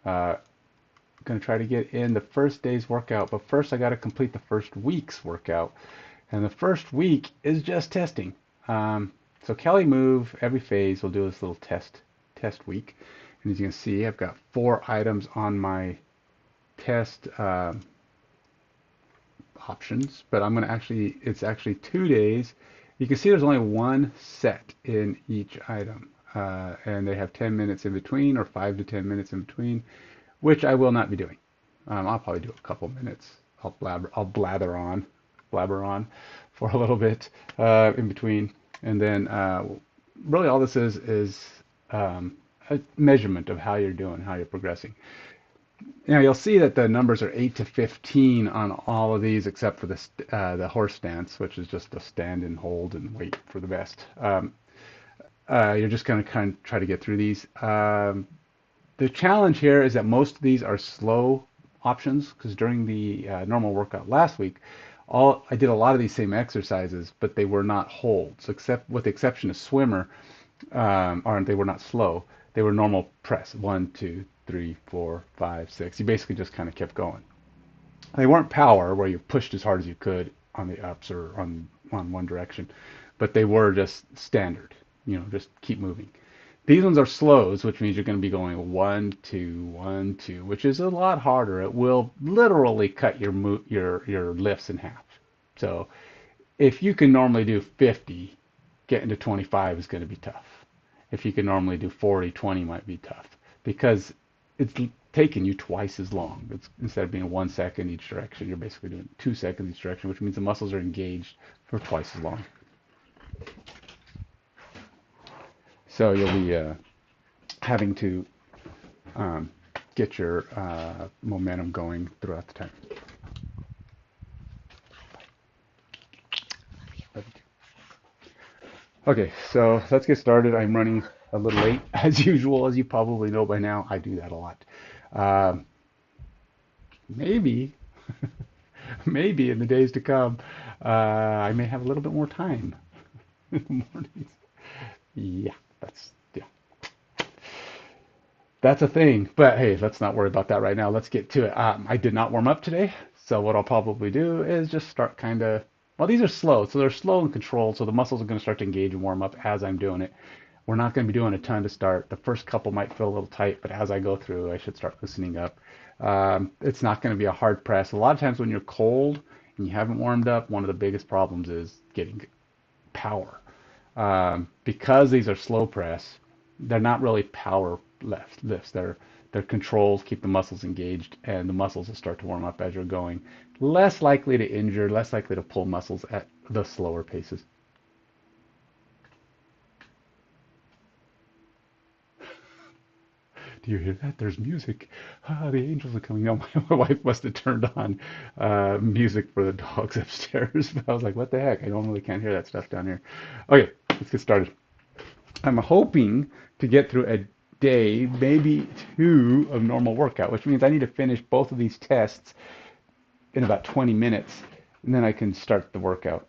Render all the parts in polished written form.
Going to try to get in the first day's workout, but first I got to complete the first week's workout. And the first week is just testing. So CaliMove, every phase will do this little test week. And as you can see, I've got 4 items on my test options, but I'm going to actually, it's actually 2 days. You can see there's only one set in each item. And they have 10 minutes in between, or 5 to 10 minutes in between, which I will not be doing. I'll probably do a couple minutes. I'll blabber on for a little bit in between, and then really all this is a measurement of how you're doing, how you're progressing. Now you'll see that the numbers are 8 to 15 on all of these, except for the horse stance, which is just a stand and hold and wait for the best. You're just going to kind of try to get through these. The challenge here is that most of these are slow options, because during the normal workout last week, I did a lot of these same exercises, but they were not holds, except with the exception of swimmer, or they were not slow. They were normal press, 1, 2, 3, 4, 5, 6. You basically just kind of kept going. They weren't power, where you pushed as hard as you could on the ups or on one direction, but they were just standard. Just keep moving. These ones are slows, which means you're going to be going 1, 2, 1, 2, which is a lot harder. It will literally cut your lifts in half. So if you can normally do 50, getting to 25 is going to be tough. If you can normally do 40, 20 might be tough, because it's taking you twice as long. Instead of being 1 second each direction, you're basically doing 2 seconds each direction, which means the muscles are engaged for twice as long. So you'll be having to get your momentum going throughout the time. Okay, so let's get started. I'm running a little late, as usual, as you probably know by now. I do that a lot. Maybe, maybe in the days to come, I may have a little bit more time in the mornings. Yeah, that's a thing. But hey, let's not worry about that right now. Let's get to it. I did not warm up today, so what I'll probably do is just start kind of. Well, these are slow, so they're slow and controlled, so the muscles are going to start to engage and warm up as I'm doing it. We're not going to be doing a ton to start. The first couple might feel a little tight, but as I go through, I should start loosening up. It's not going to be a hard press. A lot of times when you're cold and you haven't warmed up, one of the biggest problems is getting power. Because these are slow press, they're not really power lifts. They're controls, keep the muscles engaged, and the muscles will start to warm up as you're going. Less likely to injure, less likely to pull muscles at the slower paces. Do you hear that? There's music. The angels are coming. No, my wife must have turned on music for the dogs upstairs. But I was like, what the heck? I normally can't hear that stuff down here. Okay, let's get started. I'm hoping to get through a day, maybe 2 of normal workout, which means I need to finish both of these tests in about 20 minutes, and then I can start the workout.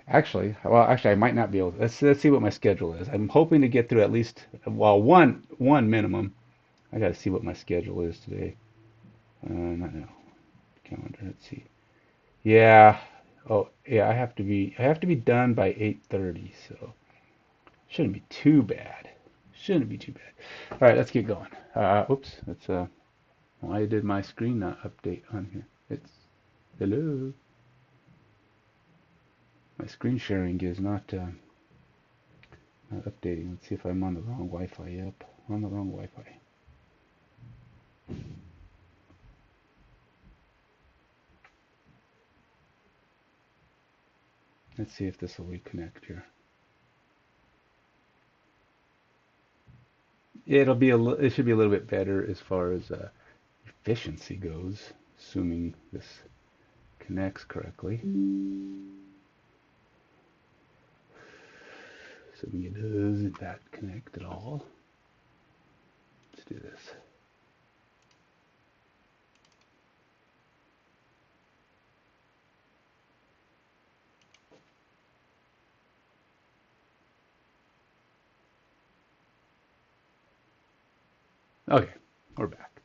Actually, I might not be able to. Let's see what my schedule is. I'm hoping to get through at least, well, one minimum. I got to see what my schedule is today. Not now. Calendar. Let's see. Yeah. Oh, yeah. I have to be done by 8:30. So shouldn't be too bad. Shouldn't be too bad. All right, let's get going. Oops. Why did my screen not update on here? It's hello. My screen sharing is not updating. Let's see if I'm on the wrong Wi-Fi. Yep, on the wrong Wi-Fi. Let's see if this will reconnect here. It should be a little bit better as far as efficiency goes, assuming this connects correctly. Assuming it does in fact connect at all. Let's do this. Okay, We're back.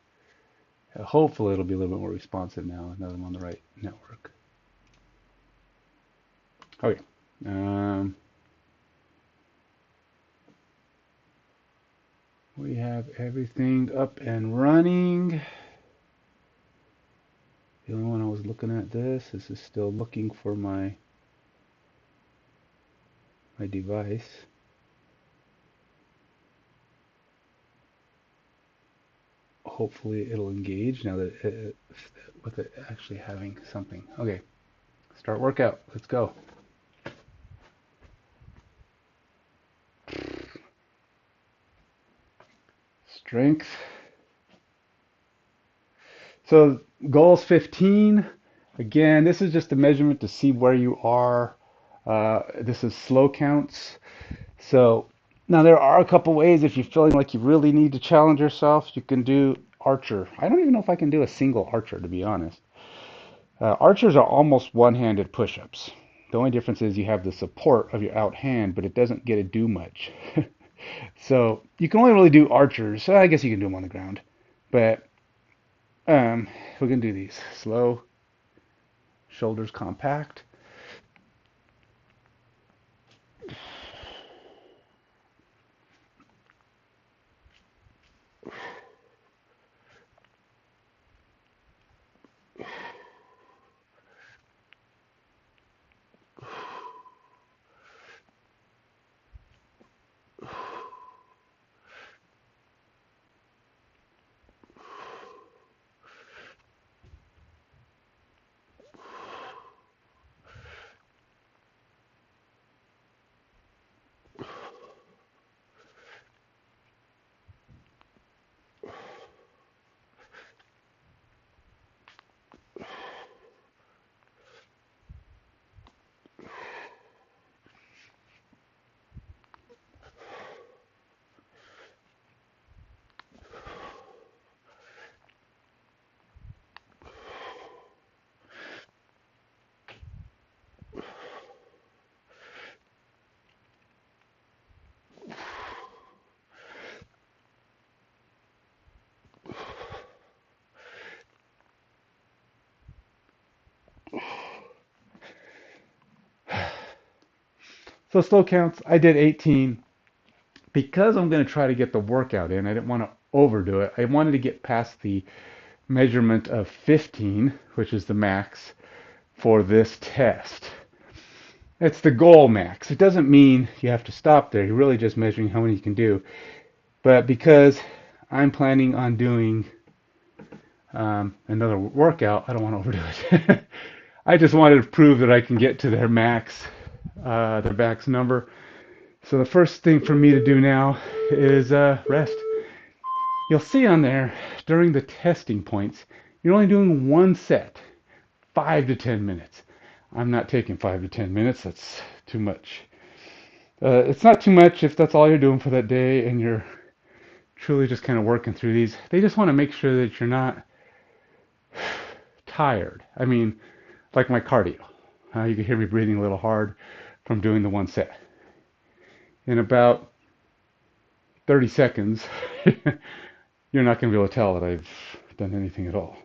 Hopefully it'll be a little bit more responsive now that I'm on the right network. Okay. We have everything up and running. The only one I was looking at this is still looking for my device. Hopefully it'll engage now that with it actually having something. Okay, start workout. Let's go. Strength. So goals 15. Again, this is just a measurement to see where you are. This is slow counts. So now there are a couple ways if you're feeling like you really need to challenge yourself, you can do archer. I don't even know if I can do a single archer, to be honest. Archers are almost one-handed push-ups. The only difference is you have the support of your out hand, but it doesn't get to do much. So you can only really do archers. I guess you can do them on the ground, but we can do these slow, shoulders compact. So slow counts, I did 18 because I'm going to try to get the workout in. I didn't want to overdo it. I wanted to get past the measurement of 15, which is the max for this test. It's the goal max. It doesn't mean you have to stop there. You're really just measuring how many you can do. But because I'm planning on doing another workout, I don't want to overdo it. I just wanted to prove that I can get to their max number. So the first thing for me to do now is rest. You'll see on there during the testing points, you're only doing one set, 5 to 10 minutes. I'm not taking 5 to 10 minutes. That's too much. It's not too much if that's all you're doing for that day and you're truly just kind of working through these. They just want to make sure that you're not tired. I mean, like my cardio. You can hear me breathing a little hard from doing the one set. In about 30 seconds, you're not going to be able to tell that I've done anything at all.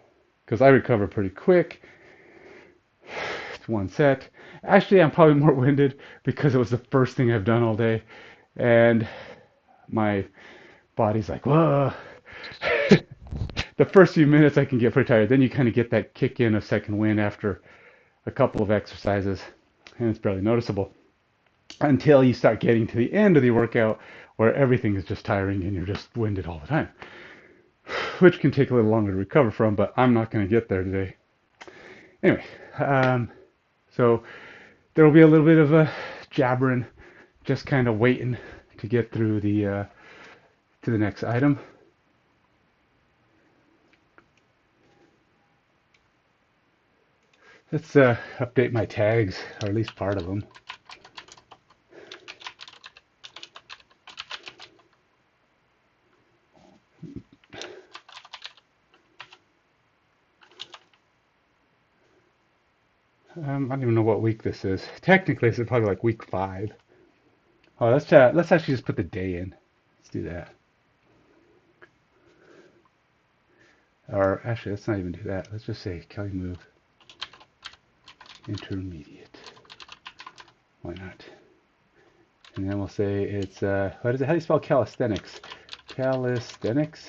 Because I recover pretty quick. It's one set. Actually, I'm probably more winded because it was the first thing I've done all day. And my body's like, whoa. The first few minutes I can get pretty tired. Then you kind of get that kick in of second wind after a couple of exercises. And it's barely noticeable. Until you start getting to the end of the workout where everything is just tiring and you're just winded all the time. Which can take a little longer to recover from, but I'm not going to get there today. Anyway, so there will be a little bit of a jabbering, just kind of waiting to get through the to the next item. Let's update my tags, or at least part of them. I don't even know what week this is. Technically, this is probably like week 5. Oh, let's actually just put the day in. Let's do that. Or actually, let's not even do that. Let's just say CaliMove Intermediate. Why not? And then we'll say it's, what is it? How do you spell calisthenics? Calisthenics?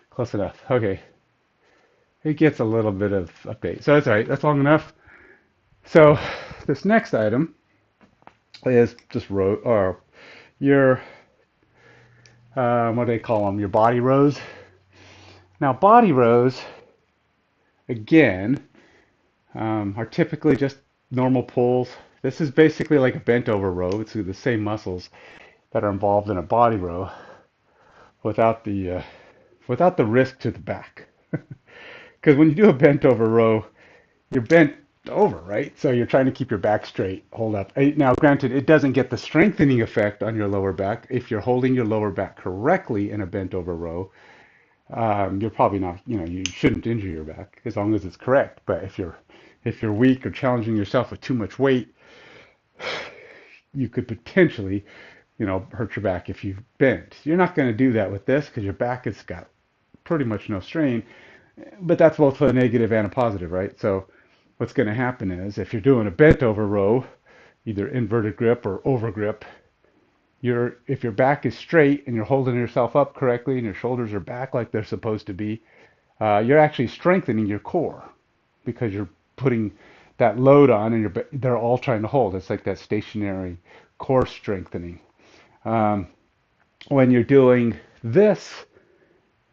Close enough. Okay. It gets a little bit of update. So that's all right. That's long enough. So this next item is just row, or your, what do they call them? Your body rows. Now, body rows, again, are typically just normal pulls. This is basically like a bent over row. It's the same muscles that are involved in a body row without the risk to the back. Because when you do a bent over row, you're bent over, right? So you're trying to keep your back straight, hold up. Now, granted, it doesn't get the strengthening effect on your lower back. If you're holding your lower back correctly in a bent over row, you're probably not, you shouldn't injure your back as long as it's correct. But if you're weak or challenging yourself with too much weight, you could potentially, hurt your back if you bent. You're not going to do that with this because your back has got pretty much no strain. But that's both a negative and a positive, right? So what's going to happen is if you're doing a bent over row, either inverted grip or over grip, if your back is straight and you're holding yourself up correctly and your shoulders are back like they're supposed to be, you're actually strengthening your core because you're putting that load on and they're all trying to hold. It's like that stationary core strengthening. When you're doing this,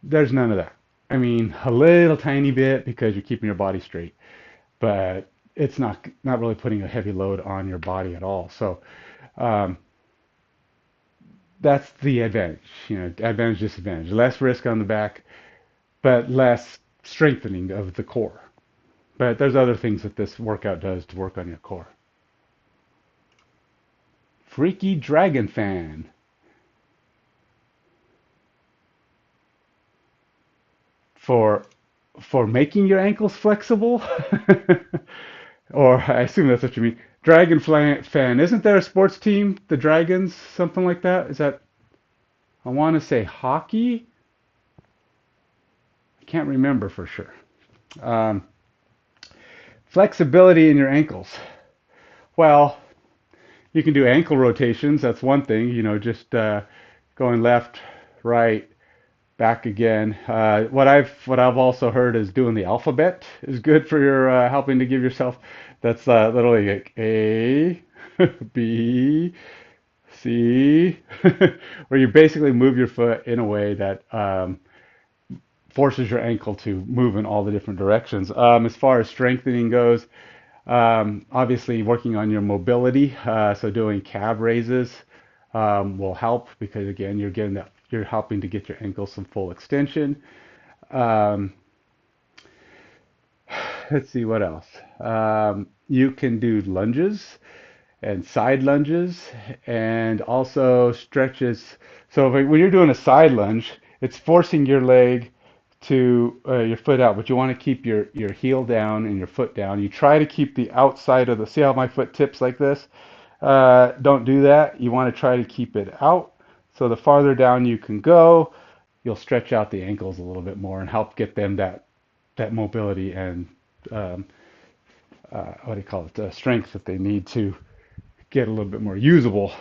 there's none of that. I mean, a little tiny bit because you're keeping your body straight, but it's not really putting a heavy load on your body at all. So um, that's the advantage. Advantage, disadvantage. Less risk on the back, but less strengthening of the core. But there's other things that this workout does to work on your core. Freaky Dragon Fan. For making your ankles flexible? Or I assume that's what you mean. Dragon Fan. Isn't there a sports team, the Dragons, something like that? Is that, I want to say hockey? I can't remember for sure. Um, Flexibility in your ankles. Well, you can do ankle rotations. That's one thing, just going left, right, back again. What I've also heard is doing the alphabet is good for your helping to give yourself. That's literally like A, B, C, where you basically move your foot in a way that forces your ankle to move in all the different directions. As far as strengthening goes, obviously working on your mobility, so doing calf raises will help because again you're helping to get your ankles some full extension. Um, let's see what else. You can do lunges and side lunges and also stretches. So when you're doing a side lunge, it's forcing your leg to your foot out, but you want to keep your heel down and your foot down. You try to keep the outside of see how my foot tips like this? Don't do that. You want to try to keep it out. So the farther down you can go, you'll stretch out the ankles a little bit more and help get them that mobility and um, what do you call it? Strength that they need to get a little bit more usable.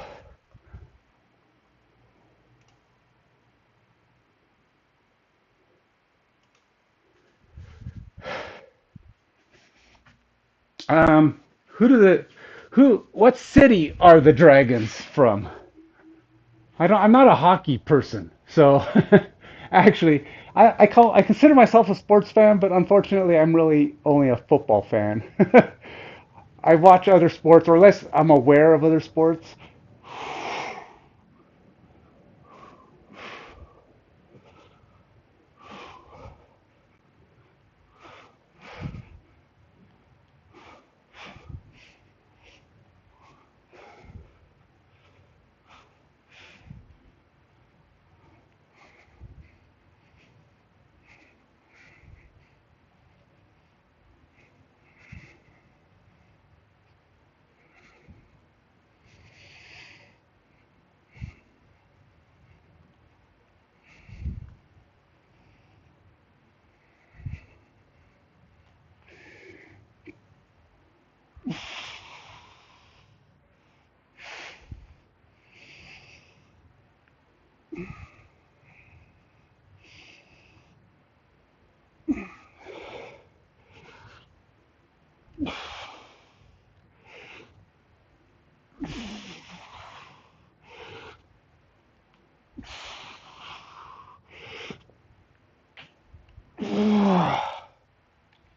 Um, who do the what city are the Dragons from? I'm not a hockey person, so actually I consider myself a sports fan, but unfortunately I'm really only a football fan. I watch other sports, or less I'm aware of other sports.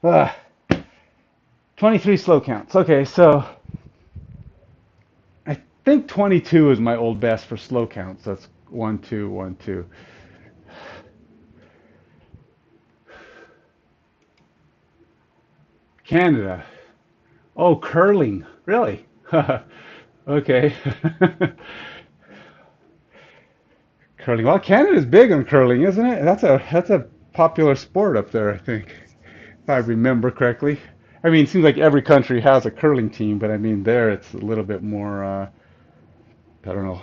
Uh, 23 slow counts. Okay, so I think 22 is my old best for slow counts. That's 1, 2, 1, 2. Canada. Oh, curling. Really? Okay. Curling. Well, Canada's big on curling, isn't it? That's a popular sport up there, I think, if I remember correctly. I mean, it seems like every country has a curling team, but I mean, there it's a little bit more, I don't know,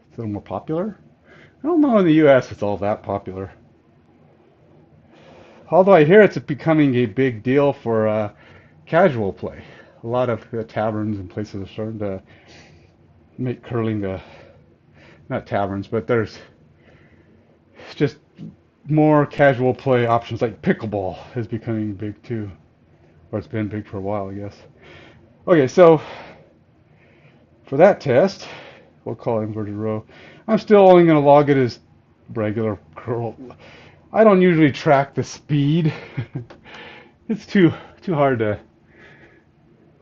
it's a little more popular. I don't know in the U.S. it's all that popular. Although I hear it's becoming a big deal for casual play. A lot of taverns and places are starting to make curling, not taverns, but there's just more casual play options like pickleball is becoming big too, or it's been big for a while, I guess. Okay, so for that test, we'll call it inverted row. I'm still only going to log it as regular curl. I don't usually track the speed. It's too hard to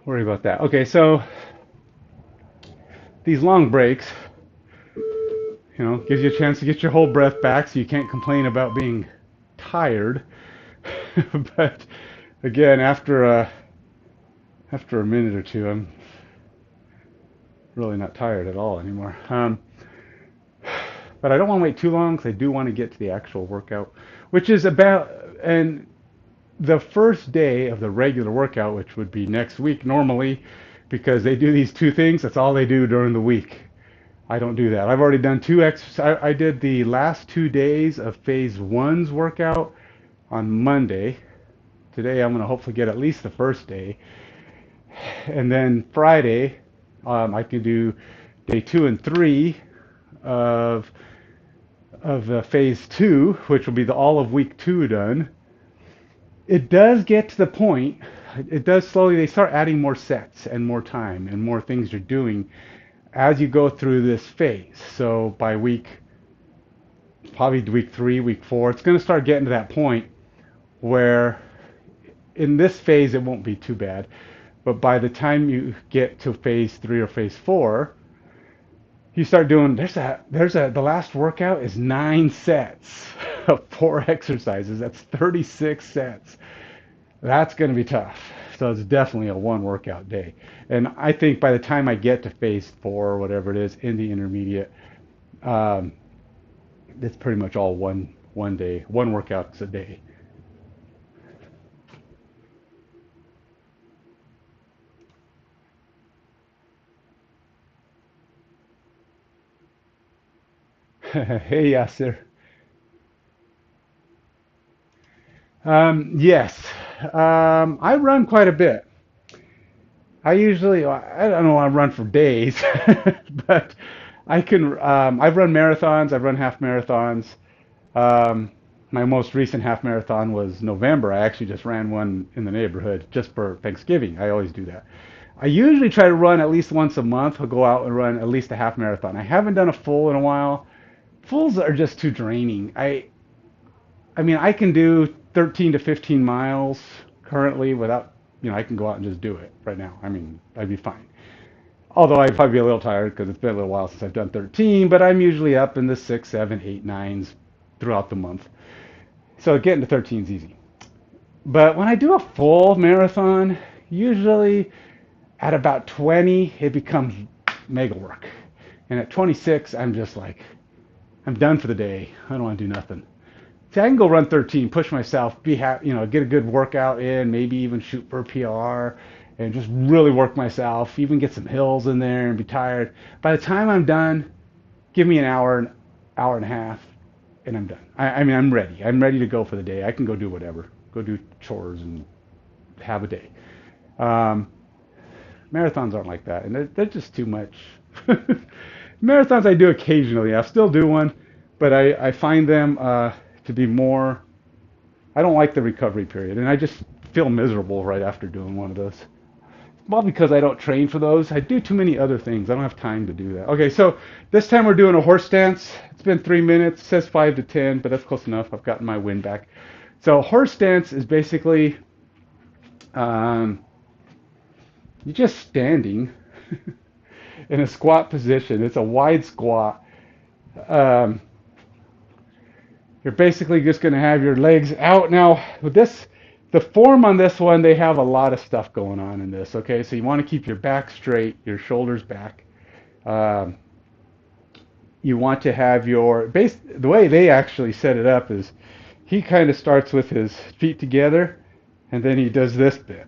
worry about that. Okay, so these long breaks, gives you a chance to get your whole breath back, so you can't complain about being tired. But again, after a minute or two, I'm really not tired at all anymore. But I don't want to wait too long because I do want to get to the actual workout, which is about and the first day of the regular workout, which would be next week normally, because they do these two things. That's all they do during the week. I don't do that. I've already done two exercises. I did the last 2 days of phase one's workout on Monday. Today I'm going to hopefully get at least the first day. And then Friday, I can do day 2 and 3 of phase two, which will be all of week 2 done. It does get to the point, it does slowly, they start adding more sets and more time and more things you're doing as you go through this phase. So by probably week 3, week 4, it's going to start getting to that point where in this phase it won't be too bad. But by the time you get to phase 3 or phase 4, you start doing, the last workout is 9 sets of 4 exercises. That's 36 sets. That's going to be tough. So it's definitely a one workout day. And I think by the time I get to phase 4 or whatever it is in the intermediate, um, it's pretty much all one day, one workout a day. Hey, Yasser. Yes, I run quite a bit. I don't know, I run for days, but I've run marathons, I've run half marathons. Um, my most recent half marathon was November. I actually just ran one in the neighborhood just for Thanksgiving. I always do that. I usually try to run at least once a month. I'll go out and run at least a half marathon. I haven't done a full in a while. Fulls are just too draining. I mean, I can do 13 to 15 miles currently without, I can go out and just do it right now. I mean, I'd be fine. Although I'd probably be a little tired because it's been a little while since I've done 13, but I'm usually up in the 6, 7, 8, 9s throughout the month. So getting to 13 is easy. But when I do a full marathon, usually at about 20, it becomes mega work. And at 26, I'm just like, I'm done for the day. I don't want to do nothing. See, I can go run 13, push myself, be happy, get a good workout in, maybe even shoot for a PR, and just really work myself, even get some hills in there and be tired. By the time I'm done, give me an hour and a half, and I'm done. I mean, I'm ready. I'm ready to go for the day. I can go do whatever, go do chores and have a day. Um, Marathons aren't like that, and they're just too much. Marathons I do occasionally. I'll still do one. but I find them to be more. I don't like the recovery period, and I just feel miserable right after doing one of those. Well, because I don't train for those. I do too many other things. I don't have time to do that. Okay, so this time we're doing a horse stance. It's been 3 minutes. It says 5 to 10, but that's close enough. I've gotten my wind back. So horse stance is basically you're just standing in a squat position. It's a wide squat. Um, you're basically just going to have your legs out. Now, with this, the form on this one, they have a lot of stuff going on in this. Okay, so you want to keep your back straight, your shoulders back. Um, you want to have your base. The way they actually set it up is he kind of starts with his feet together, and then he does this bit,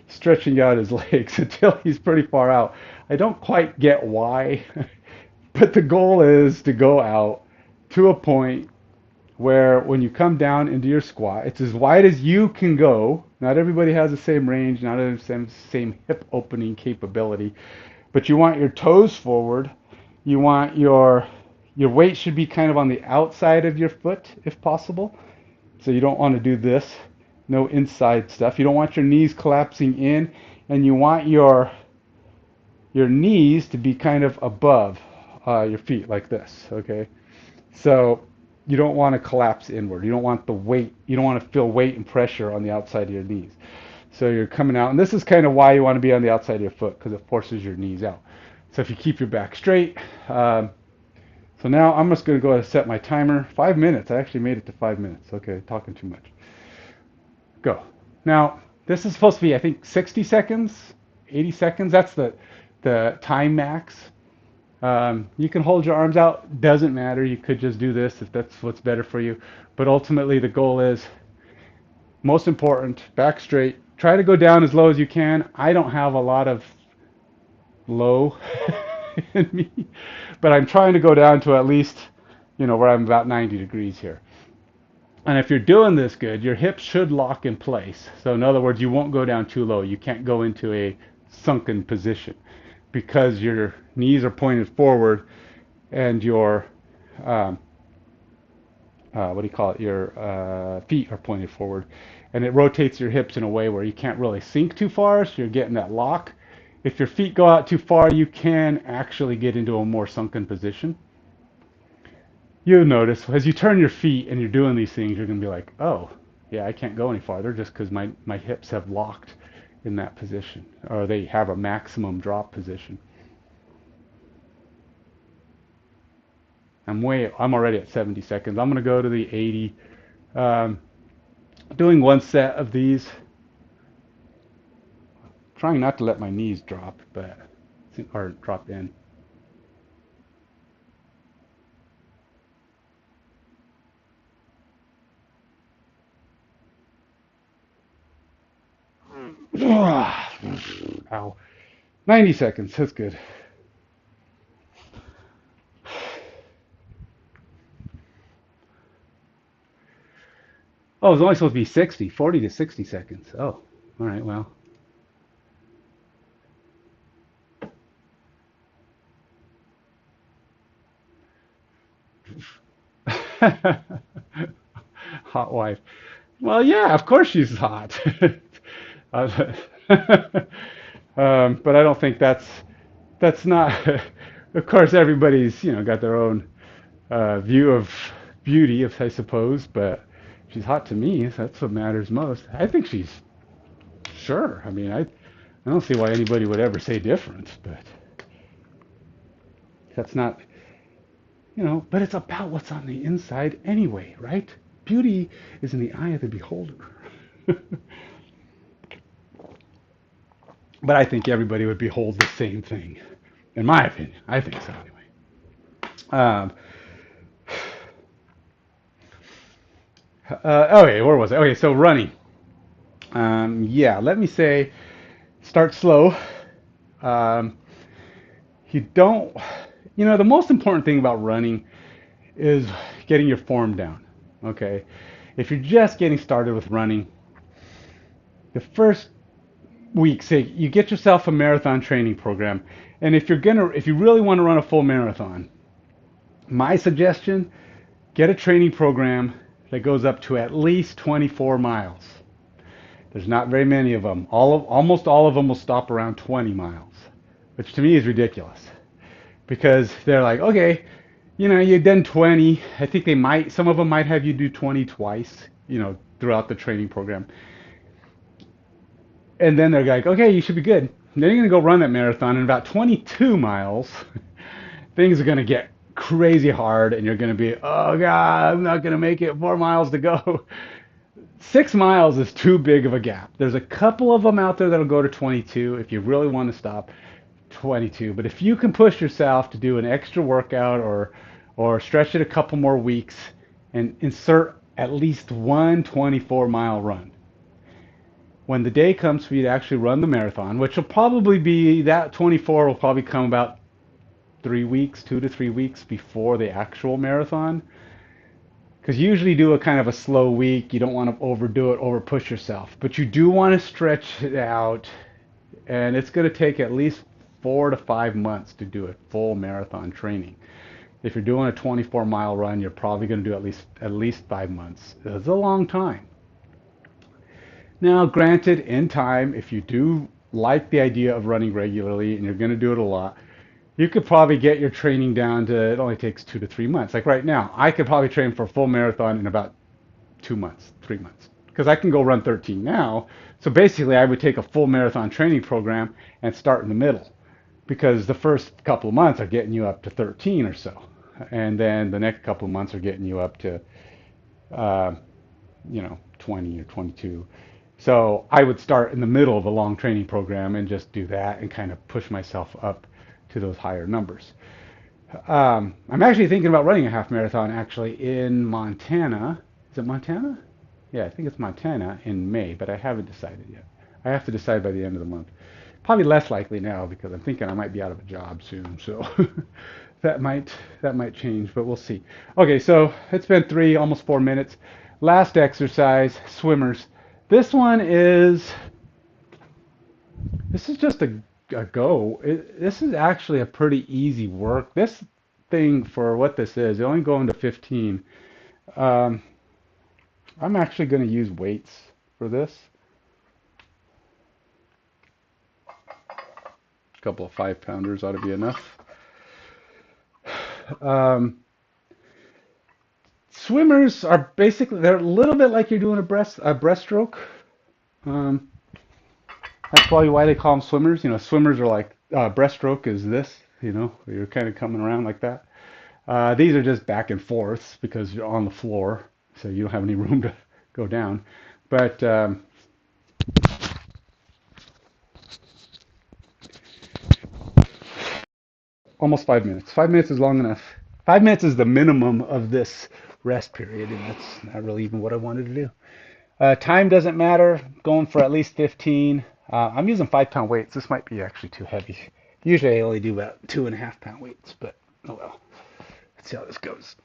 stretching out his legs until he's pretty far out. I don't quite get why, but the goal is to go out to a point where when you come down into your squat, it's as wide as you can go. Not everybody has the same range, not the same hip opening capability, but you want your toes forward. You want your weight should be kind of on the outside of your foot if possible. So you don't want to do this, no inside stuff. You don't want your knees collapsing in, and you want your knees to be kind of above your feet like this, okay? So you don't want to collapse inward. You don't want the weight, you don't want to feel weight and pressure on the outside of your knees. So you're coming out, and this is kind of why you want to be on the outside of your foot, because it forces your knees out. So if you keep your back straight, so now I'm just going to go ahead and set my timer. 5 minutes. I actually made it to 5 minutes. Okay, talking too much. Go. Now, this is supposed to be, I think, 60 seconds, 80 seconds. That's the time max. You can hold your arms out. Doesn't matter. You could just do this if that's what's better for you. But ultimately, the goal is, most important, back straight. Try to go down as low as you can. I don't have a lot of low in me, but I'm trying to go down to at least, where I'm about 90 degrees here. And if you're doing this good, your hips should lock in place. So in other words, you won't go down too low. You can't go into a sunken position because your knees are pointed forward and your your feet are pointed forward, and it rotates your hips in a way where you can't really sink too far, so you're getting that lock. If your feet go out too far, you can actually get into a more sunken position. You'll notice as you turn your feet and you're doing these things, you're going to be like, oh, yeah, I can't go any farther just because my hips have locked in that position, or they have a maximum drop position. I'm already at 70 seconds. I'm going to go to the 80. Doing one set of these. Trying not to let my knees drop, or drop in. Ow. 90 seconds. That's good. Oh, it's only supposed to be 60, 40 to 60 seconds. Oh, all right, well. Hot wife. Well, yeah, of course she's hot. But I don't think that's not. Of course, everybody's got their own view of beauty, I suppose. But she's hot to me. That's what matters most. I think she's sure. I mean, I don't see why anybody would ever say different. But that's not. But it's about what's on the inside anyway, right? Beauty is in the eye of the beholder. But I think everybody would behold the same thing, in my opinion. I think so, anyway. Okay, where was I? Okay, so running. Yeah, let me say, start slow. You don't. The most important thing about running is getting your form down, okay? If you're just getting started with running, the first week, say you get yourself a marathon training program, and if you really want to run a full marathon, My suggestion, get a training program that goes up to at least 24 miles. There's not very many of them. Almost all of them will stop around 20 miles, which to me is ridiculous because they're like, okay, you've done 20. I think some of them might have you do 20 twice, throughout the training program. And then they're like, okay, you should be good. And then you're going to go run that marathon in about 22 miles. Things are going to get crazy hard and you're going to be, oh God, I'm not going to make it. 4 miles to go. 6 miles is too big of a gap. There's a couple of them out there that'll go to 22 if you really want to stop 22. But if you can push yourself to do an extra workout or stretch it a couple more weeks and insert at least one 24-mile run. When the day comes for you to actually run the marathon, which will probably be that 24 will probably come about 3 weeks, 2 to 3 weeks before the actual marathon. Because you usually do a kind of a slow week. You don't want to overdo it, over push yourself. But you do want to stretch it out. And it's going to take at least 4 to 5 months to do a full marathon training. If you're doing a 24-mile run, you're probably going to do at least 5 months. It's a long time. Now, granted, in time, if you do like the idea of running regularly and you're going to do it a lot, you could probably get your training down to, it only takes 2 to 3 months. Like right now, I could probably train for a full marathon in about 2 months, 3 months, because I can go run 13 now. So basically, I would take a full marathon training program and start in the middle, because the first couple of months are getting you up to 13 or so. And then the next couple of months are getting you up to, 20 or 22. So I would start in the middle of a long training program and just do that and kind of push myself up to those higher numbers. I'm actually thinking about running a half marathon actually in Montana. Is it Montana? Yeah, I think it's Montana in May, but I haven't decided yet. I have to decide by the end of the month. Probably less likely now because I'm thinking I might be out of a job soon, so that might change, but we'll see. Okay, so it's been almost 4 minutes. Last exercise, swimmers. This one this is just a go. This is actually a pretty easy work. This thing, for what this is, only going to 15. Um, I'm actually going to use weights for this. A couple of 5-pounders ought to be enough. Um, Swimmers are basically, they're a little bit like you're doing a breaststroke. Um, that's probably why they call them swimmers. Swimmers are like, breaststroke is this, you're kind of coming around like that. These are just back and forths because you're on the floor, so you don't have any room to go down. But almost 5 minutes. 5 minutes is long enough. 5 minutes is the minimum of this rest period, and that's not really even what I wanted to do. Time doesn't matter. Going for at least 15. I'm using 5-pound weights. This might be actually too heavy. Usually I only do about 2.5-pound weights, but oh well. Let's see how this goes.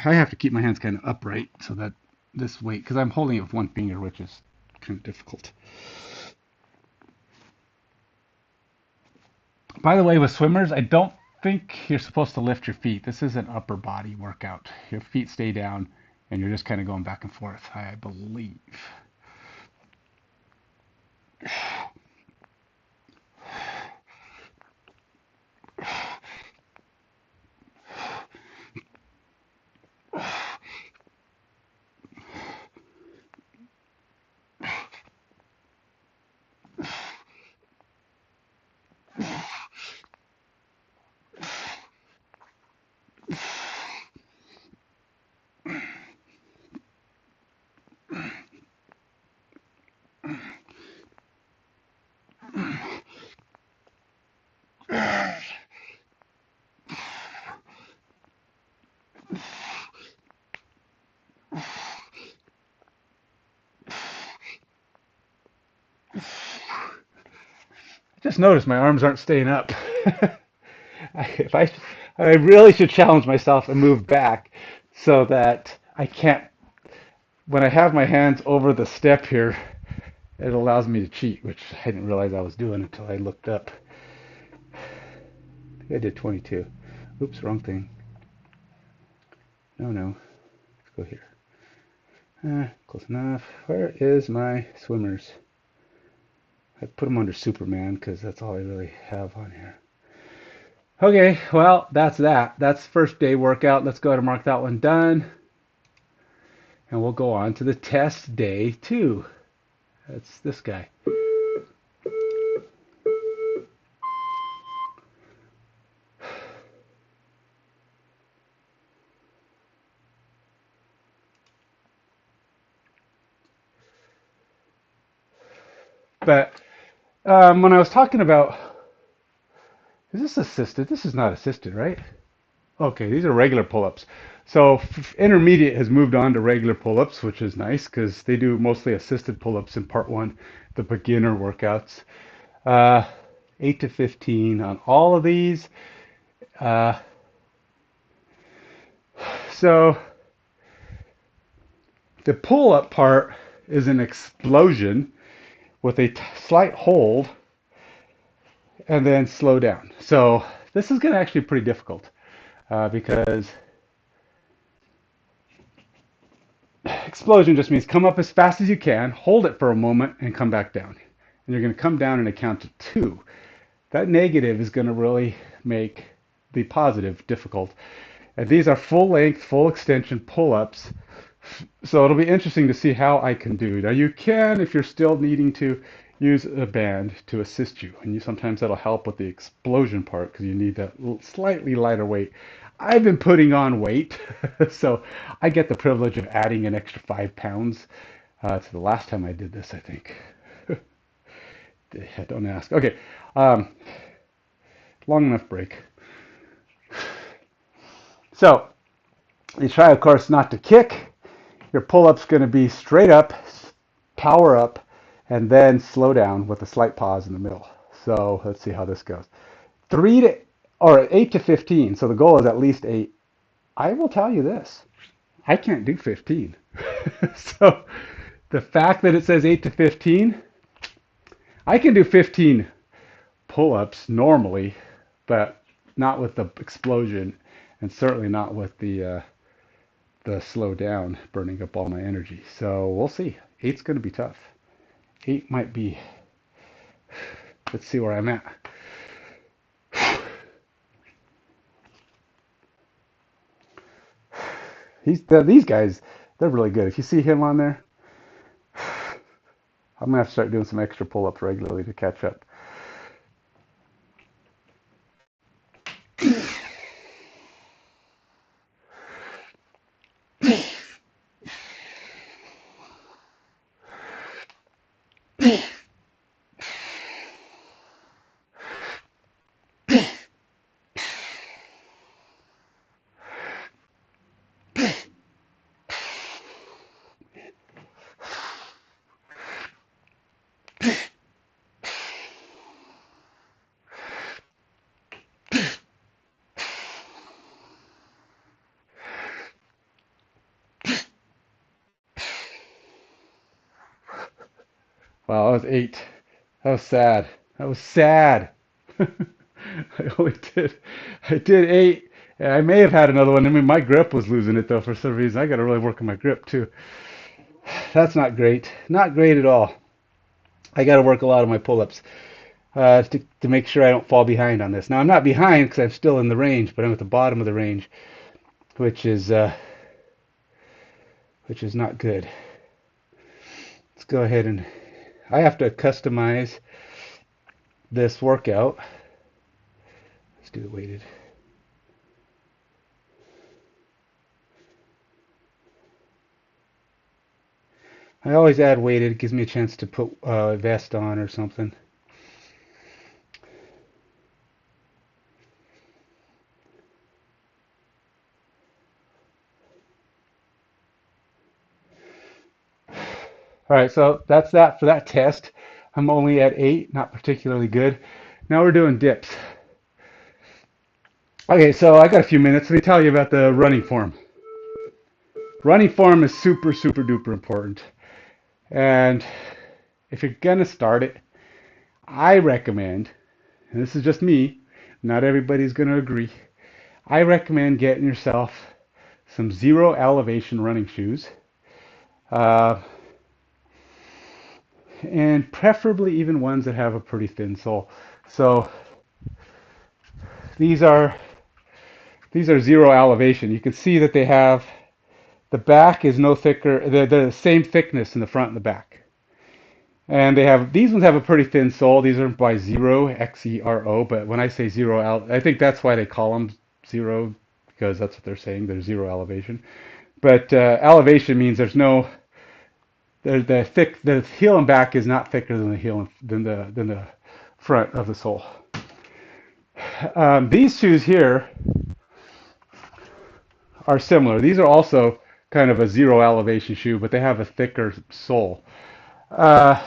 I have to keep my hands kind of upright so that this weight, because I'm holding it with one finger, which is kind of difficult. By the way, with swimmers, I don't think you're supposed to lift your feet. This is an upper body workout. Your feet stay down and you're just kind of going back and forth, I believe. Just noticed my arms aren't staying up. if I, really should challenge myself and move back so that I can't when I have my hands over the step here, it allows me to cheat, which I didn't realize I was doing until I looked up. I think I did 22. Oops, wrong thing. No. Let's go here. Close enough. Where is my swimmers? I put them under Superman because that's all I really have on here. Okay, well, that's that. That's first day workout. Let's go ahead and mark that one done. And we'll go on to the test day 2. That's this guy. But when I was talking about, is this assisted? This is not assisted, right? Okay, these are regular pull-ups. So intermediate has moved on to regular pull-ups, which is nice because they do mostly assisted pull-ups in part 1, the beginner workouts. 8 to 15 on all of these. So the pull-up part is an explosion with a slight hold and then slow down. So this is going to actually be pretty difficult because explosion just means come up as fast as you can, hold it for a moment, and come back down. And you're going to come down in a count to 2. That negative is going to really make the positive difficult. And these are full length, full extension pull-ups. So it'll be interesting to see how I can do. Now you can, if you're still needing to, use a band to assist you. And sometimes that'll help with the explosion part because you need that slightly lighter weight. I've been putting on weight, so I get the privilege of adding an extra 5 pounds to the last time I did this, I think. Don't ask. Okay, long enough break. So you try, of course, not to kick. Your pull-up's going to be straight up, power up, and then slow down with a slight pause in the middle. So let's see how this goes. 8 to 15. So the goal is at least 8. I will tell you this. I can't do 15. So the fact that it says 8 to 15, I can do 15 pull-ups normally, but not with the explosion, and certainly not with the slow down, burning up all my energy. So we'll see. 8's going to be tough. 8 might be. Let's see where I'm at. These guys, they're really good. If you see him on there, I'm going to have to start doing some extra pull-ups regularly to catch up. Wow, that was 8. That was sad. That was sad. I did 8. And I may have had another one. I mean, my grip was losing it though for some reason. I got to really work on my grip too. That's not great. Not great at all. I got to work a lot on my pull-ups to make sure I don't fall behind on this. Now I'm not behind because I'm still in the range, but I'm at the bottom of the range, which is not good. Let's go ahead and I have to customize this workout. Let's do the weighted. I always add weighted. It gives me a chance to put a vest on or something. All right, so that's that for that test. I'm only at 8, not particularly good. Now we're doing dips. Okay, so I got a few minutes. Let me tell you about the running form. Running form is super, super duper important. And if you're going to start it, I recommend, and this is just me, not everybody's going to agree, I recommend getting yourself some zero elevation running shoes. Uh, and preferably even ones that have a pretty thin sole. So these are zero elevation. You can see that they have the back is no thicker, they're the same thickness in the front and the back. And they have these ones have a pretty thin sole. These are by Zero, Xero, but when I say zero, I think that's why they call them zero, because that's what they're saying. They're zero elevation. But elevation means there's no the heel and back is not thicker than the heel than the front of the sole. These shoes here are similar. These are also kind of a zero elevation shoe, but they have a thicker sole. Uh,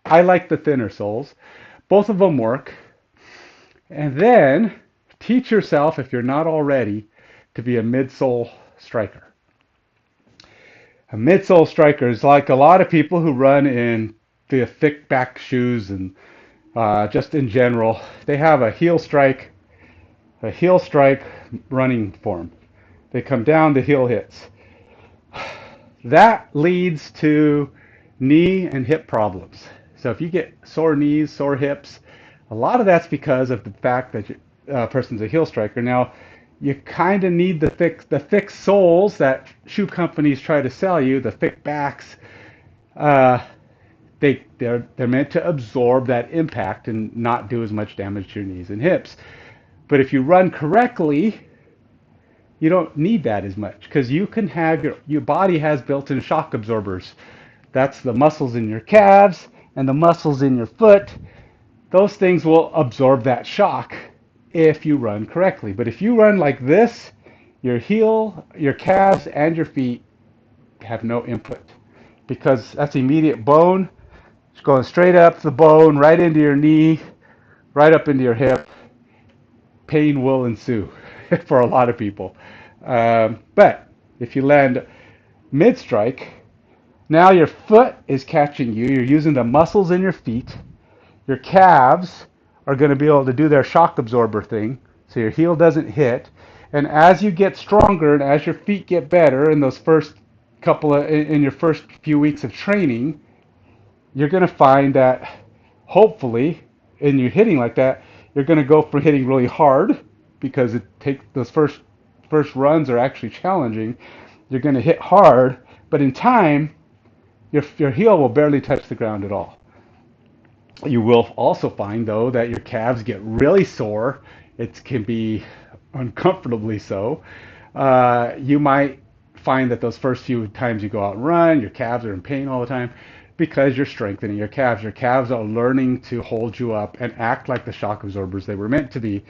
I like the thinner soles. Both of them work. And then teach yourself, if you're not already, to be a midsole striker. A midsole striker is like a lot of people who run in the thick back shoes and just in general. They have a heel strike running form. They come down, the heel hits. That leads to knee and hip problems. So if you get sore knees, sore hips, a lot of that's because of the fact that a person's a heel striker. Now, you kind of need the thick soles that shoe companies try to sell you, the thick backs. Uh, they're meant to absorb that impact and not do as much damage to your knees and hips. But if you run correctly, you don't need that as much because you can have your body has built-in shock absorbers. That's the muscles in your calves and the muscles in your foot. Those things will absorb that shock if you run correctly. But if you run like this, your heel, your calves, and your feet have no input because that's immediate bone. It's going straight up the bone, right into your knee, right up into your hip. Pain will ensue for a lot of people. But if you land mid-strike, now your foot is catching you. You're using the muscles in your feet. Your calves are going to be able to do their shock absorber thing, so your heel doesn't hit. And as you get stronger and as your feet get better in those in your first few weeks of training, you're going to find that hopefully, in you hitting like that, you're going to go from hitting really hard because it takes those first runs are actually challenging. You're going to hit hard, but in time, your heel will barely touch the ground at all. You will also find, though, that your calves get really sore. It can be uncomfortably so. You might find that those first few times you go out and run, your calves are in pain all the time because you're strengthening your calves. Your calves are learning to hold you up and act like the shock absorbers they were meant to be.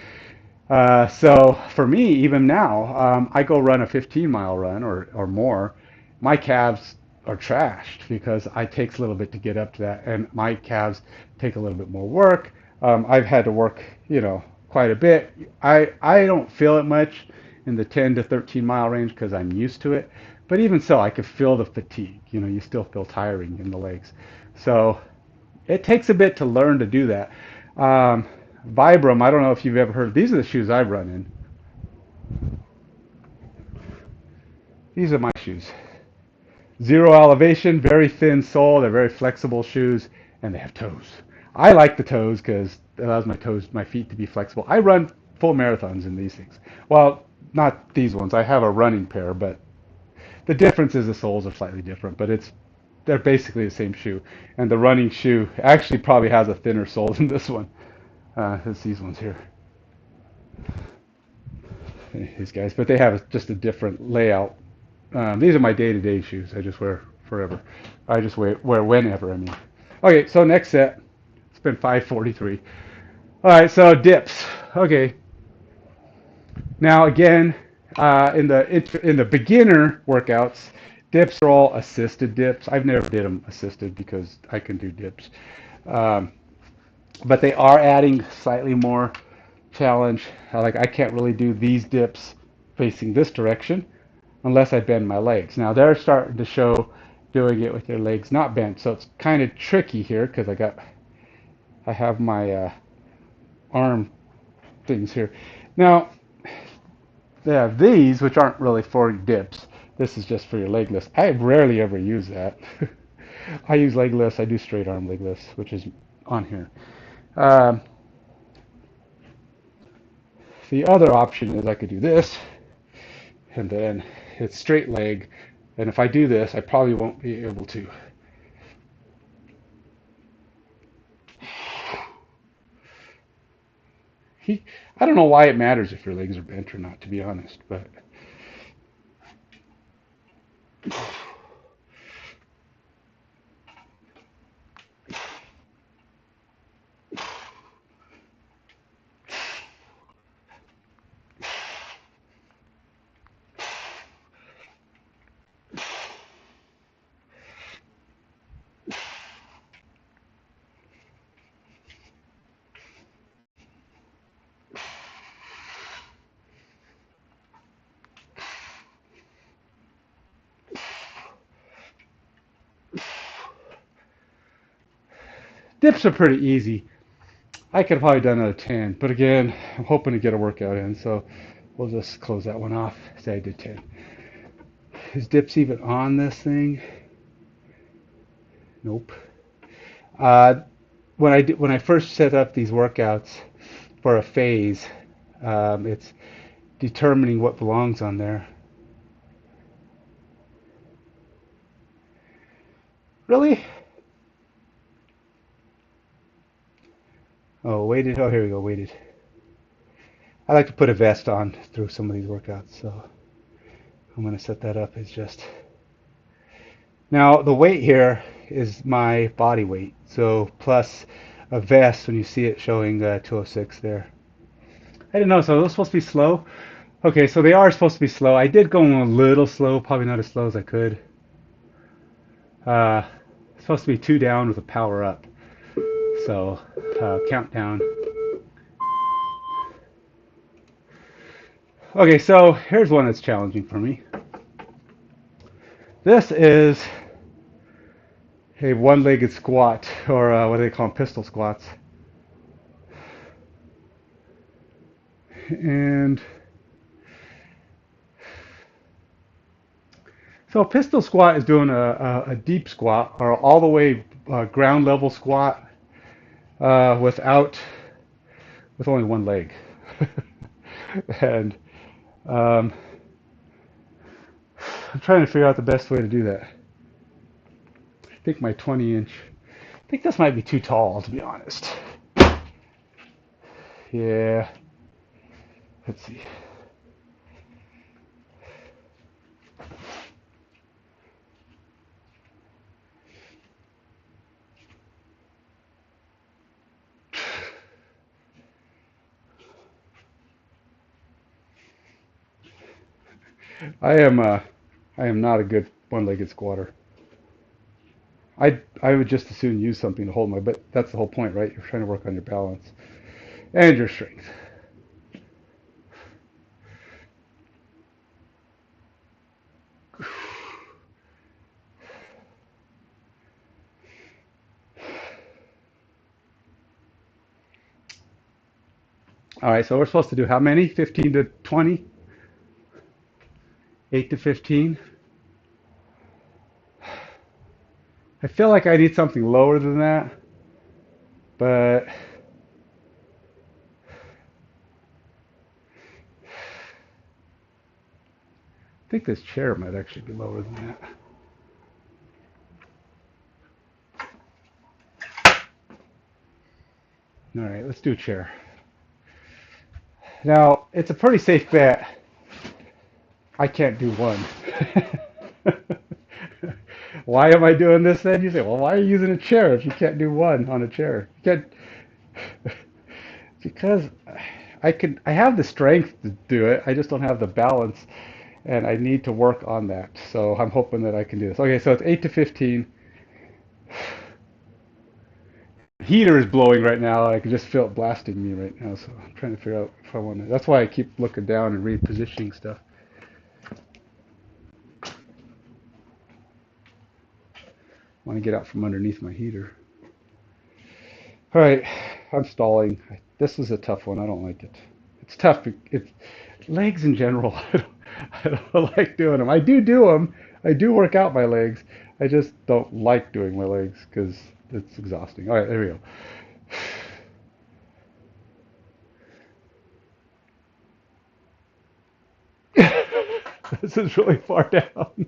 So for me, even now, I go run a 15-mile run or more. My calves are trashed because it takes a little bit to get up to that, and my calves take a little bit more work. I've had to work, quite a bit. I don't feel it much in the 10 to 13 mile range because I'm used to it. But even so, I could feel the fatigue. You still feel tiring in the legs. So it takes a bit to learn to do that. Vibram, I don't know if you've ever heard. These are the shoes I run in. These are my shoes. Zero elevation, very thin sole. They're very flexible shoes, and they have toes. I like the toes because it allows my feet to be flexible. I run full marathons in these things. Well, not these ones. I have a running pair, but the difference is the soles are slightly different. But they're basically the same shoe, and the running shoe actually probably has a thinner sole than this one. It's these ones here. These guys, but they have just a different layout. These are my day-to-day shoes. I just wear forever. I just wear whenever, I mean. Okay, so next set. It's been 5:43. All right, so dips. Okay. Now again, in the beginner workouts, dips are all assisted dips. I've never did them assisted because I can do dips. But they are adding slightly more challenge. Like I can't really do these dips facing this direction. unless I bend my legs. Now they're starting to show doing it with their legs not bent, so it's kind of tricky here because I have my arm things here. Now they have these, which aren't really for dips. This is just for your leg lifts. I rarely ever use that. I use leg lifts. I do straight arm leg lifts, which is on here. Um, the other option is I could do this, and then it's straight leg. And if I do this, I probably won't be able to. I don't know why it matters if your legs are bent or not, to be honest, but dips are pretty easy. I could have probably done another 10, but again, I'm hoping to get a workout in, so we'll just close that one off. Say I did 10. Is dips even on this thing? Nope. Uh, when I first set up these workouts for a phase, it's determining what belongs on there. Really? Oh, weighted. Oh, here we go. Weighted. I like to put a vest on through some of these workouts, so I'm going to set that up as just. Now the weight here is my body weight, so plus a vest when you see it showing 206 there. I didn't know, so those supposed to be slow? Okay, so they are supposed to be slow. I did go a little slow, probably not as slow as I could. It's supposed to be 2 down with a power up. So countdown. Okay, so here's one that's challenging for me. This is a one-legged squat, or what do they call them, pistol squats. And so a pistol squat is doing a deep squat, or all the way ground level squat with only one leg. And I'm trying to figure out the best way to do that. I think my 20-inch, I think this might be too tall, to be honest. Yeah, let's see. I am not a good one-legged squatter. I would just as soon use something to hold my, but that's the whole point, right? You're trying to work on your balance and your strength. All right, so we're supposed to do how many? 15 to 20? 8 to 15? I feel like I need something lower than that, but I think this chair might actually be lower than that. All right, let's do a chair. Now, it's a pretty safe bet. I can't do one. Why am I doing this then? You say, well, why are you using a chair if you can't do one on a chair? You can't. Because I have the strength to do it. I just don't have the balance, and I need to work on that. So I'm hoping that I can do this. Okay, so it's 8 to 15. Heater is blowing right now. I can just feel it blasting me right now. So I'm trying to figure out if I want to. That's why I keep looking down and repositioning stuff. want to get out from underneath my heater. All right, I'm stalling. This is a tough one. I don't like it. It's tough. It's legs in general. I don't like doing them. I do them. I do work out my legs. I just don't like doing my legs because it's exhausting. All right, there we go. This is really far down.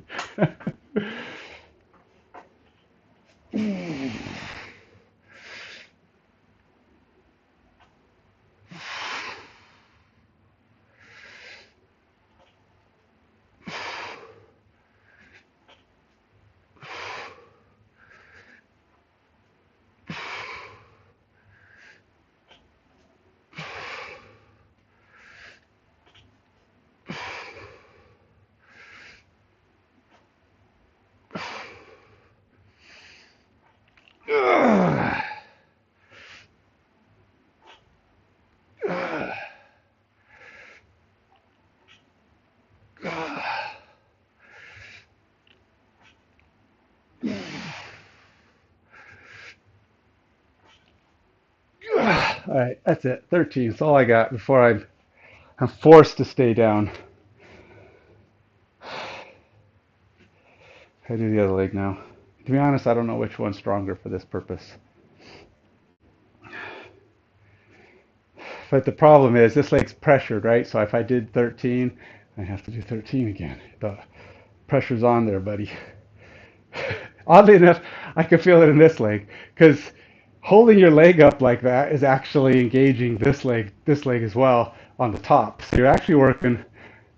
All right, that's it. 13. That's all I got before I'm forced to stay down. I do the other leg now. To be honest, I don't know which one's stronger for this purpose. But the problem is this leg's pressured, right? So if I did 13, I have to do 13 again. The pressure's on there, buddy. Oddly enough, I can feel it in this leg because holding your leg up like that is actually engaging this leg as well on the top. So you're actually working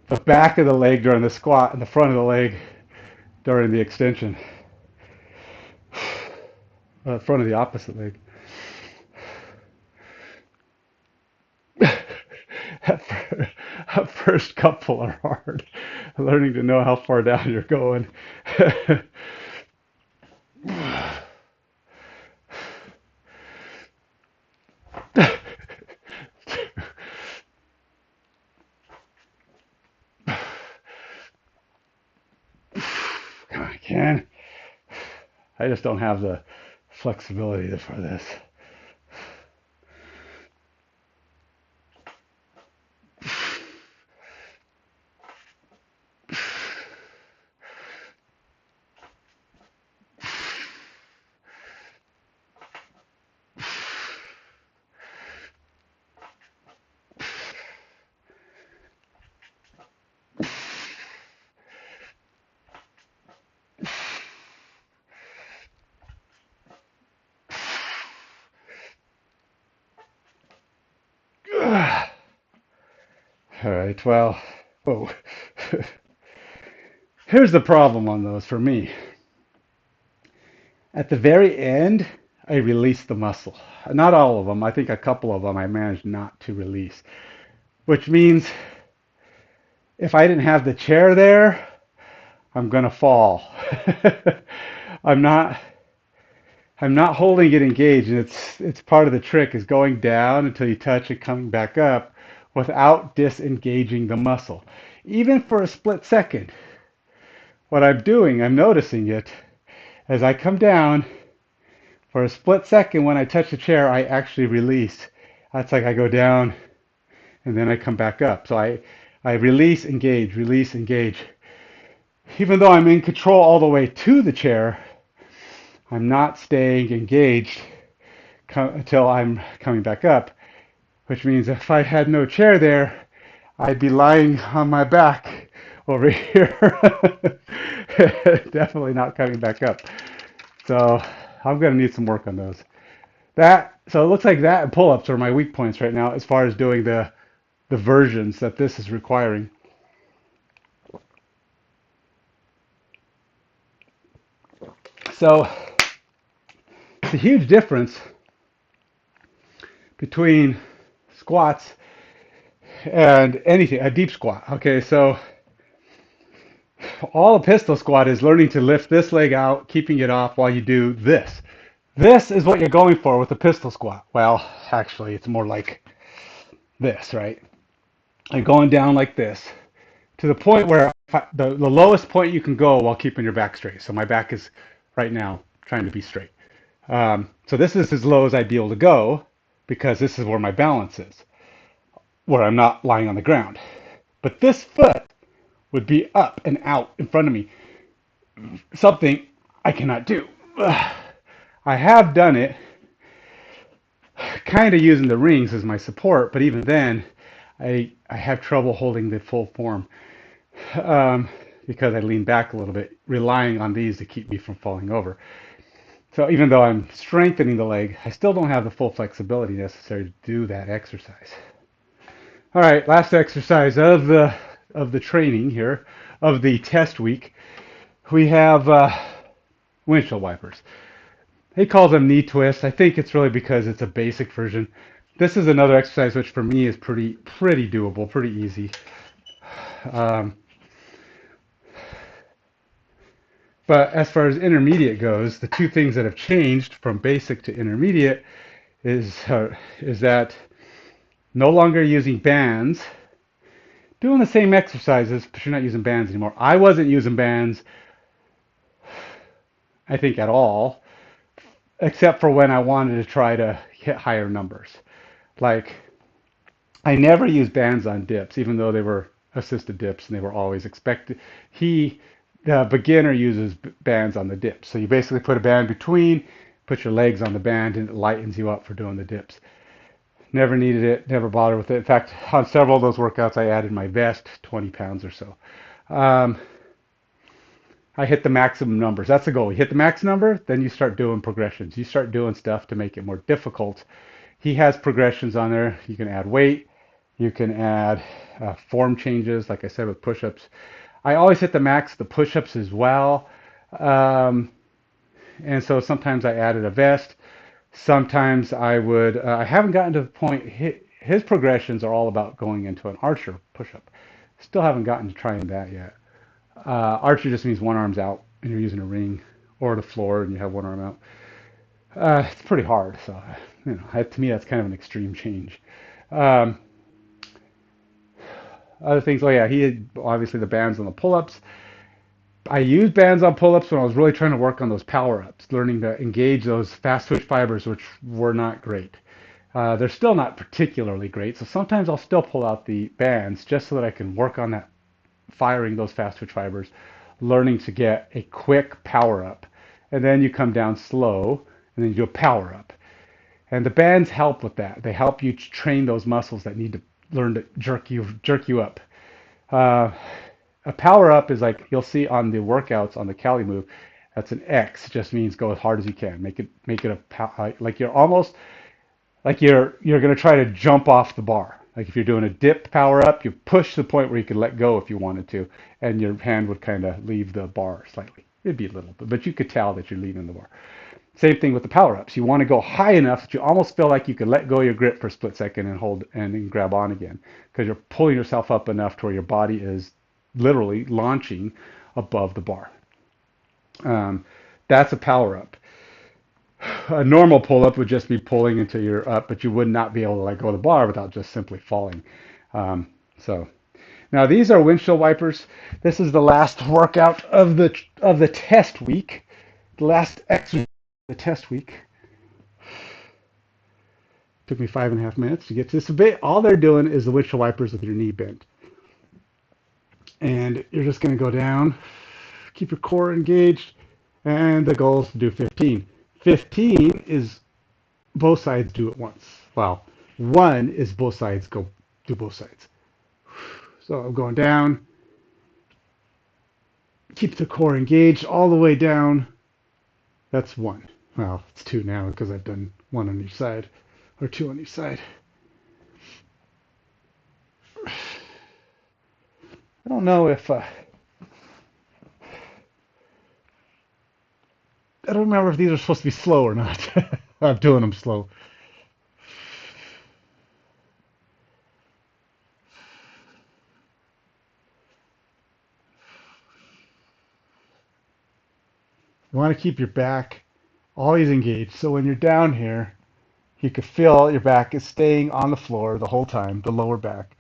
the back of the leg during the squat and the front of the leg during the extension. Front of the opposite leg. At first couple are hard. Learning to know how far down you're going. Come on, Ken. I just don't have the flexibility for this. All right, well, oh. Here's the problem on those for me. At the very end, I release the muscle. Not all of them. I think a couple of them I managed not to release, which means if I didn't have the chair there, I'm gonna fall. I'm not I'm not holding it engaged, and it's part of the trick is going down until you touch it, coming back up without disengaging the muscle. Even for a split second, what I'm doing, I'm noticing it as I come down for a split second when I touch the chair, I actually release. That's like I go down and then I come back up. So I release, engage. Even though I'm in control all the way to the chair, I'm not staying engaged until I'm coming back up, which means if I had no chair there, I'd be lying on my back over here. Definitely not coming back up. So I'm going to need some work on those. So it looks like that and pull-ups are my weak points right now as far as doing the versions that this is requiring. So it's a huge difference between squats and anything, a deep squat. Okay, so all a pistol squat is learning to lift this leg out, keeping it off while you do this. This is what you're going for with a pistol squat. Well, actually, it's more like this, right? And going down like this to the point where the lowest point you can go while keeping your back straight. So my back is right now trying to be straight. So this is as low as I'd be able to go because this is where my balance is, where I'm not lying on the ground. But this foot would be up and out in front of me, something I cannot do. I have done it kind of using the rings as my support, but even then, I have trouble holding the full form because I lean back a little bit, relying on these to keep me from falling over. So even though I'm strengthening the leg, I still don't have the full flexibility necessary to do that exercise. All right, last exercise of the training here, of the test week, we have windshield wipers. He calls them knee twists. I think it's really because it's a basic version. This is another exercise which for me is pretty doable, pretty easy. Um, but as far as intermediate goes, the two things that have changed from basic to intermediate is that no longer using bands, doing the same exercises, but you're not using bands anymore. I wasn't using bands, I think, at all, except for when I wanted to try to hit higher numbers. Like, I never used bands on dips, even though they were assisted dips and they were always expected. The beginner uses bands on the dips. So you basically put a band between, put your legs on the band, and it lightens you up for doing the dips. Never needed it, never bothered with it. In fact, on several of those workouts, I added my vest, 20 pounds or so. Um, I hit the maximum numbers. That's the goal. You hit the max number, then you start doing progressions. You start doing stuff to make it more difficult. He has progressions on there. You can add weight. You can add form changes, like I said, with push-ups. I always hit the max, the push-ups as well. Um, and so sometimes I added a vest. Sometimes I haven't gotten to the point, his progressions are all about going into an archer push-up. Still haven't gotten to trying that yet. Archer just means one arm's out and you're using a ring or the floor and you have one arm out. It's pretty hard, so to me that's kind of an extreme change. Um, Other things, oh yeah, he had obviously the bands on the pull-ups. I used bands on pull-ups when I was really trying to work on those power-ups, learning to engage those fast twitch fibers, which were not great. They're still not particularly great, so sometimes I'll still pull out the bands just so that I can work on that, firing those fast twitch fibers, learning to get a quick power-up. And then you come down slow, and then you do a power-up. And the bands help with that. They help you train those muscles that need to learn to jerk you up. Uh, a power up is like you'll see on the workouts on the CaliMove. That's an X. It just means go as hard as you can. Make it like you're almost like you're gonna try to jump off the bar. Like if you're doing a dip power up, you push to the point where you could let go if you wanted to, and your hand would kind of leave the bar slightly. It'd be a little bit, but you could tell that you're leaving the bar. Same thing with the power ups. You want to go high enough that you almost feel like you could let go of your grip for a split second and hold and then grab on again because you're pulling yourself up enough to where your body is literally launching above the bar. Um, that's a power up. A normal pull up would just be pulling until you're up, but you would not be able to let go of the bar without just simply falling. Um, so now these are windshield wipers. This is the last workout of the test week. The last exercise of the test week. Took me 5.5 minutes to get to this bit. All they're doing is the windshield wipers with your knee bent. And you're just going to go down, keep your core engaged, and the goal is to do 15. 15 is both sides do it once. Well, 1 is both sides do both sides. So I'm going down, keep the core engaged all the way down. That's 1. Well, it's 2 now because I've done 1 on each side, or 2 on each side. I don't know if I don't remember if these are supposed to be slow or not. I'm doing them slow. You want to keep your back always engaged. So when you're down here, you can feel your back is staying on the floor the whole time, the lower back.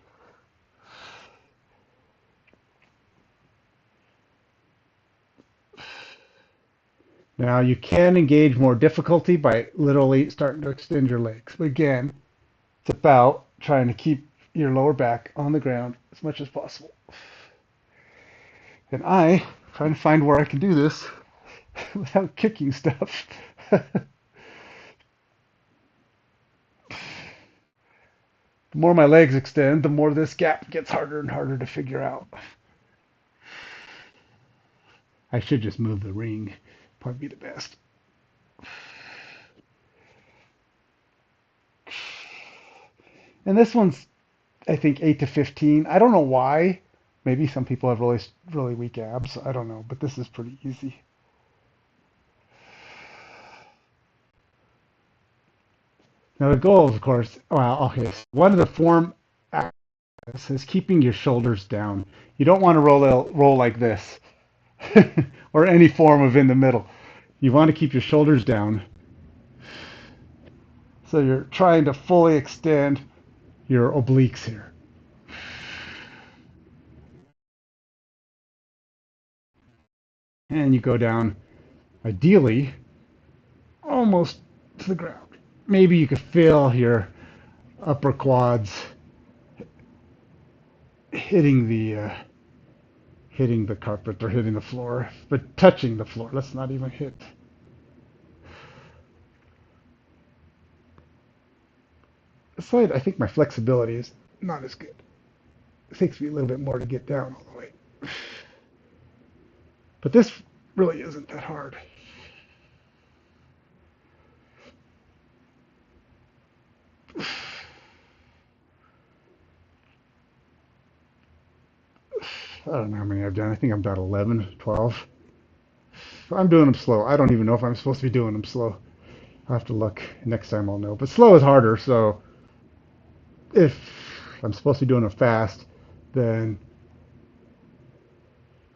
Now you can engage more difficulty by literally starting to extend your legs. But again, it's about trying to keep your lower back on the ground as much as possible. And I trying to find where I can do this without kicking stuff. The more my legs extend, the more this gap gets harder and harder to figure out. I should just move the ring. Probably be the best. And this one's, I think, 8 to 15. I don't know why. Maybe some people have really, really weak abs. I don't know. But this is pretty easy. Now, the goal, of course, well, okay, so one of the form is keeping your shoulders down. You don't want to roll like this or any form of in the middle. You want to keep your shoulders down. So you're trying to fully extend your obliques here. And you go down, ideally, almost to the ground. Maybe you could feel your upper quads hitting the carpet or hitting the floor, but touching the floor. Let's not even hit. So I think my flexibility is not as good. It takes me a little bit more to get down all the way. But this really isn't that hard. I don't know how many I've done. I think I'm about 11, 12. I'm doing them slow. I don't even know if I'm supposed to be doing them slow. I'll have to look. Next time I'll know. But slow is harder, so if I'm supposed to be doing it fast, then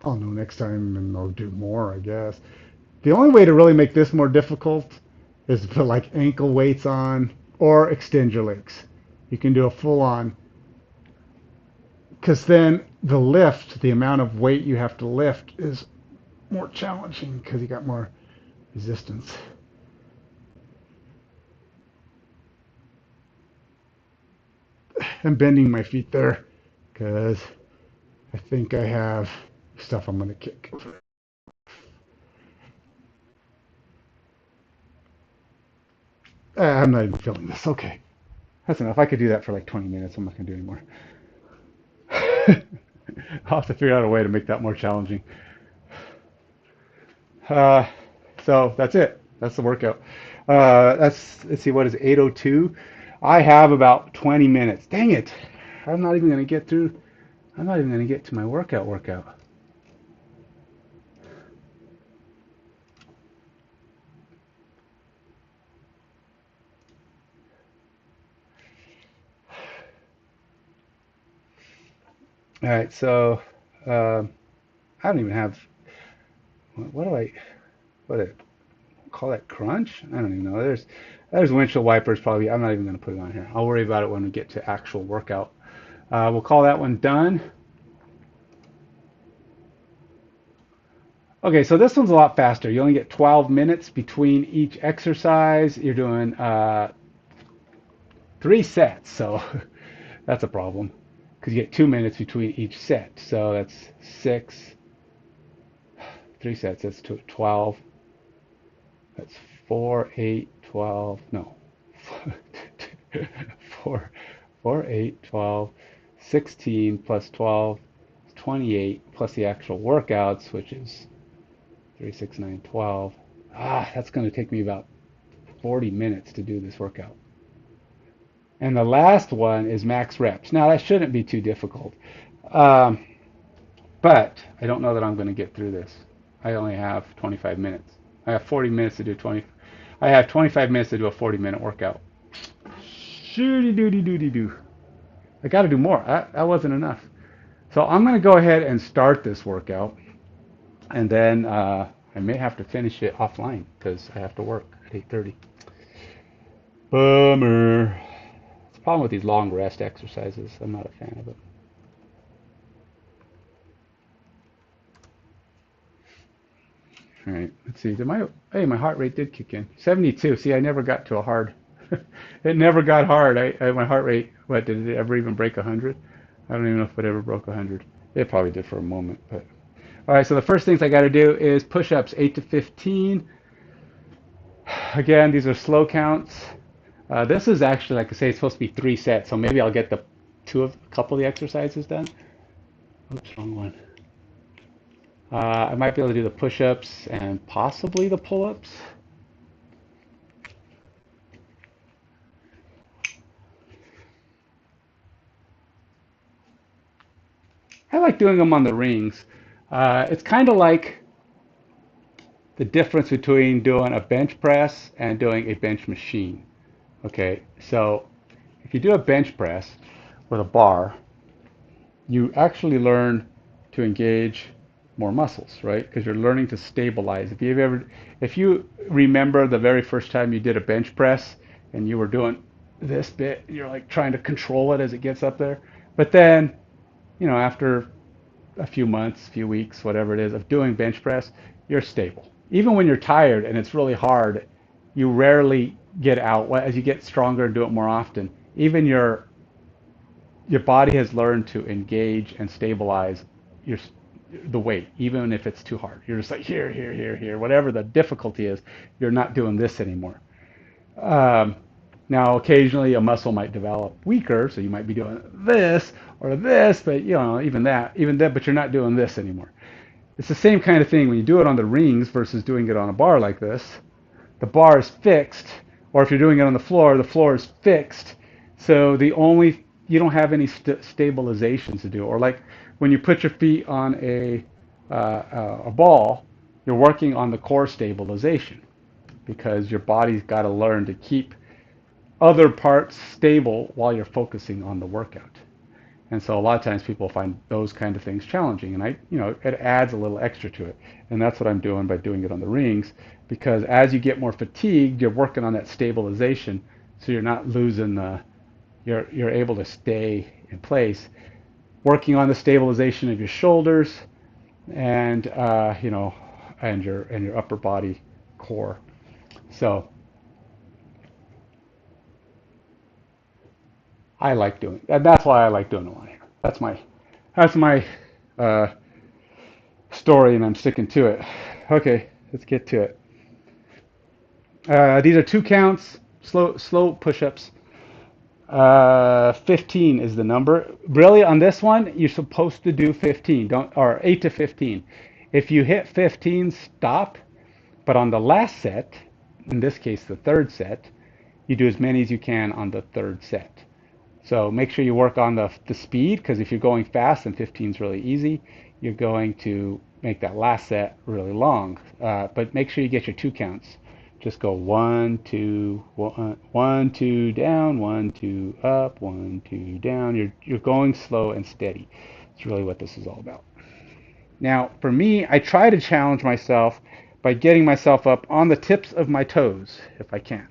I'll know next time and I'll do more, I guess. The only way to really make this more difficult is to put like ankle weights on or extend your legs. You can do a full on, because then the lift, the amount of weight you have to lift is more challenging because you got more resistance. I'm bending my feet there because I think I have stuff I'm going to kick. I'm not even feeling this. Okay. That's enough. I could do that for like 20 minutes. I'm not going to do anymore. I'll have to figure out a way to make that more challenging. Uh, so that's it. That's the workout. Let's see, what is it, 8:02? I have about 20 minutes. Dang it. I'm not even going to get through. I'm not even going to get to my workout. All right, so I don't even have, what do what do I call that, crunch? I don't even know. There's windshield wipers probably. I'm not even going to put it on here. I'll worry about it when we get to actual workout. We'll call that one done. Okay, so this one's a lot faster. You only get 12 minutes between each exercise. You're doing 3 sets, so that's a problem because you get 2 minutes between each set. So that's 6, 3 sets. That's 12. That's 4, 8, 12. No, 4, 4, 8, 12, 16 plus 12, 28 plus the actual workouts, which is 3, 6, 9, 12. That's going to take me about 40 minutes to do this workout. And the last one is max reps. Now, that shouldn't be too difficult. Um, but I don't know that I'm going to get through this. I only have 25 minutes. I have 40 minutes to do 20. I have 25 minutes to do a 40-minute workout. Shooty doody doody doo. I got to do more. That wasn't enough. So I'm going to go ahead and start this workout. And then I may have to finish it offline because I have to work at 8:30. Bummer. It's a problem with these long rest exercises. I'm not a fan of it. All right, let's see. Hey, my heart rate did kick in. 72. See, I never got to a hard. It never got hard. My heart rate, what, did it ever even break 100? I don't even know if it ever broke 100. It probably did for a moment, but. All right, so the first things I got to do is push-ups 8 to 15. Again, these are slow counts. This is actually, like I say, it's supposed to be 3 sets, so maybe I'll get a couple of the exercises done. Oops, wrong one. I might be able to do the push-ups and possibly the pull-ups. I like doing them on the rings. It's kind of like the difference between doing a bench press and doing a bench machine. Okay, so if you do a bench press with a bar, you actually learn to engage more muscles, right? Because you're learning to stabilize. If you remember the very first time you did a bench press and you were doing this bit, you're like trying to control it as it gets up there. But then, after a few months, few weeks, whatever it is, of doing bench press, you're stable. Even when you're tired and it's really hard, you rarely get out. As you get stronger and do it more often, even your body has learned to engage and stabilize the weight, even if it's too hard. You're just like here, here, here, here, whatever the difficulty is, you're not doing this anymore. Um, Now, occasionally a muscle might develop weaker, so you might be doing this or this, but even that, but you're not doing this anymore. It's the same kind of thing when you do it on the rings versus doing it on a bar like this. The bar is fixed, or if you're doing it on the floor is fixed. So you don't have any stabilizations to do. Or like when you put your feet on a ball, you're working on the core stabilization because your body's got to learn to keep other parts stable while you're focusing on the workout. And so a lot of times people find those kind of things challenging, and it adds a little extra to it. And that's what I'm doing by doing it on the rings, because as you get more fatigued, you're working on that stabilization, so you're not losing you're able to stay in place, working on the stabilization of your shoulders and and your upper body core. So I like doing, and that's why I like doing them on here. That's my uh, story, and I'm sticking to it. Okay, let's get to it. These are 2 counts, slow push-ups. 15 is the number. Really, on this one, you're supposed to do 15, or 8 to 15. If you hit 15, stop. But on the last set, in this case, the third set, you do as many as you can on the third set. So make sure you work on the speed, because if you're going fast and 15 is really easy, you're going to make that last set really long. But make sure you get your 2 counts. Just go 1, 2, 1, 2 down, 1, 2 up, 1, 2 down. You're going slow and steady. It's really what this is all about. Now, for me, I try to challenge myself by getting myself up on the tips of my toes if I can.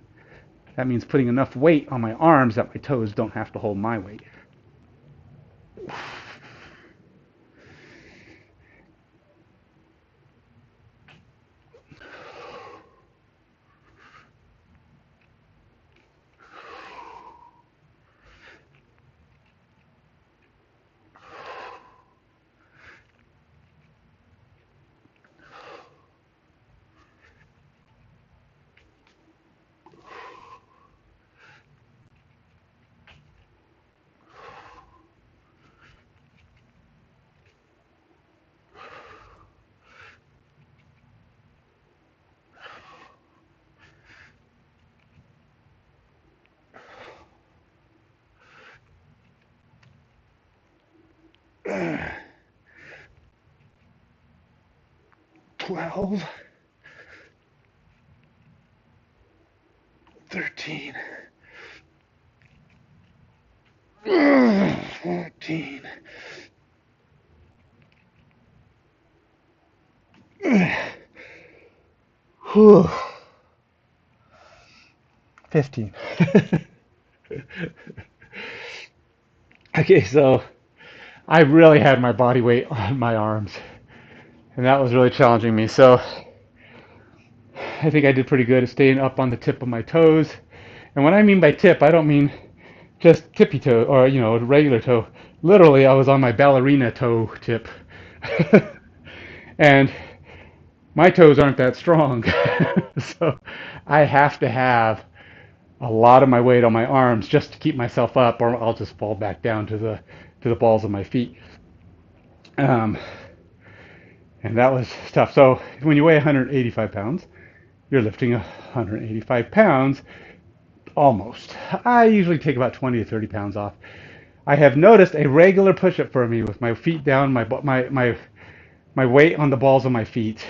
That means putting enough weight on my arms that my toes don't have to hold my weight. 12, 13, 14, 15. Okay, so I really had my body weight on my arms, and that was really challenging me. So I think I did pretty good at staying up on the tip of my toes. And what I mean by tip, I don't mean just tippy toe or, a regular toe. Literally, I was on my ballerina toe tip. And my toes aren't that strong. So I have to have a lot of my weight on my arms just to keep myself up, or I'll just fall back down to the balls of my feet. Um, and that was tough. So when you weigh 185 pounds, you're lifting 185 pounds almost. I usually take about 20 to 30 pounds off. I have noticed a regular push-up for me with my feet down, my weight on the balls of my feet,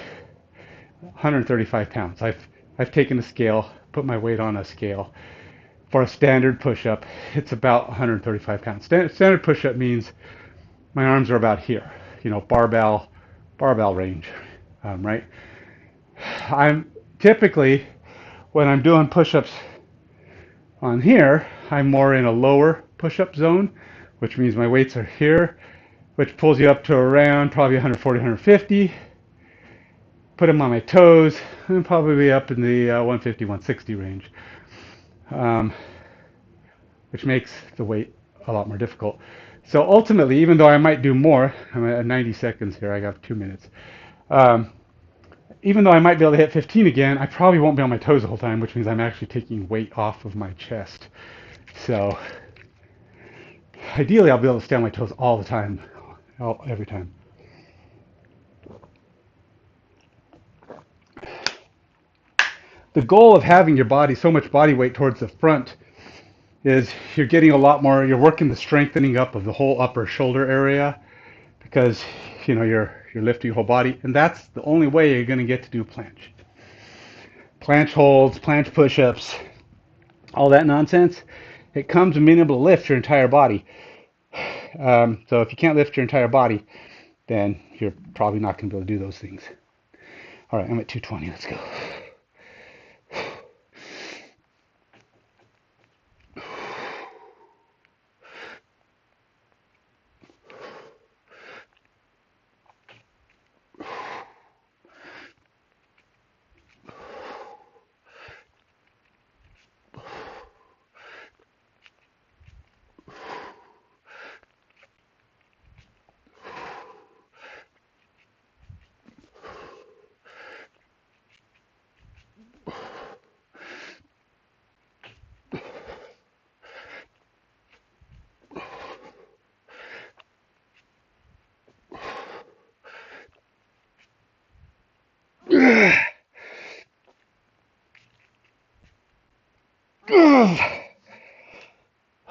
135 pounds. I've taken a scale, put my weight on a scale. For a standard push-up, it's about 135 pounds. Standard push-up means my arms are about here, barbell range, right? I'm typically, when I'm doing push-ups on here, I'm more in a lower push-up zone, which means my weights are here, which pulls you up to around probably 140, 150. Put them on my toes, and probably up in the 150, 160 range, um, which makes the weight a lot more difficult. So ultimately, even though I might do more, I'm at 90 seconds here, I got 2 minutes. Um, Even though I might be able to hit 15 again, I probably won't be on my toes the whole time, which means I'm actually taking weight off of my chest. So ideally, I'll be able to stay on my toes all the time, every time. The goal of having your body, so much body weight towards the front, is you're getting a lot more, you're working the strengthening up of the whole upper shoulder area, because you're lifting your whole body, and that's the only way you're going to get to do planche holds, planche push-ups, all that nonsense. It comes from being able to lift your entire body. So if you can't lift your entire body, then you're probably not going to be able to do those things. All right, I'm at 220. Let's go.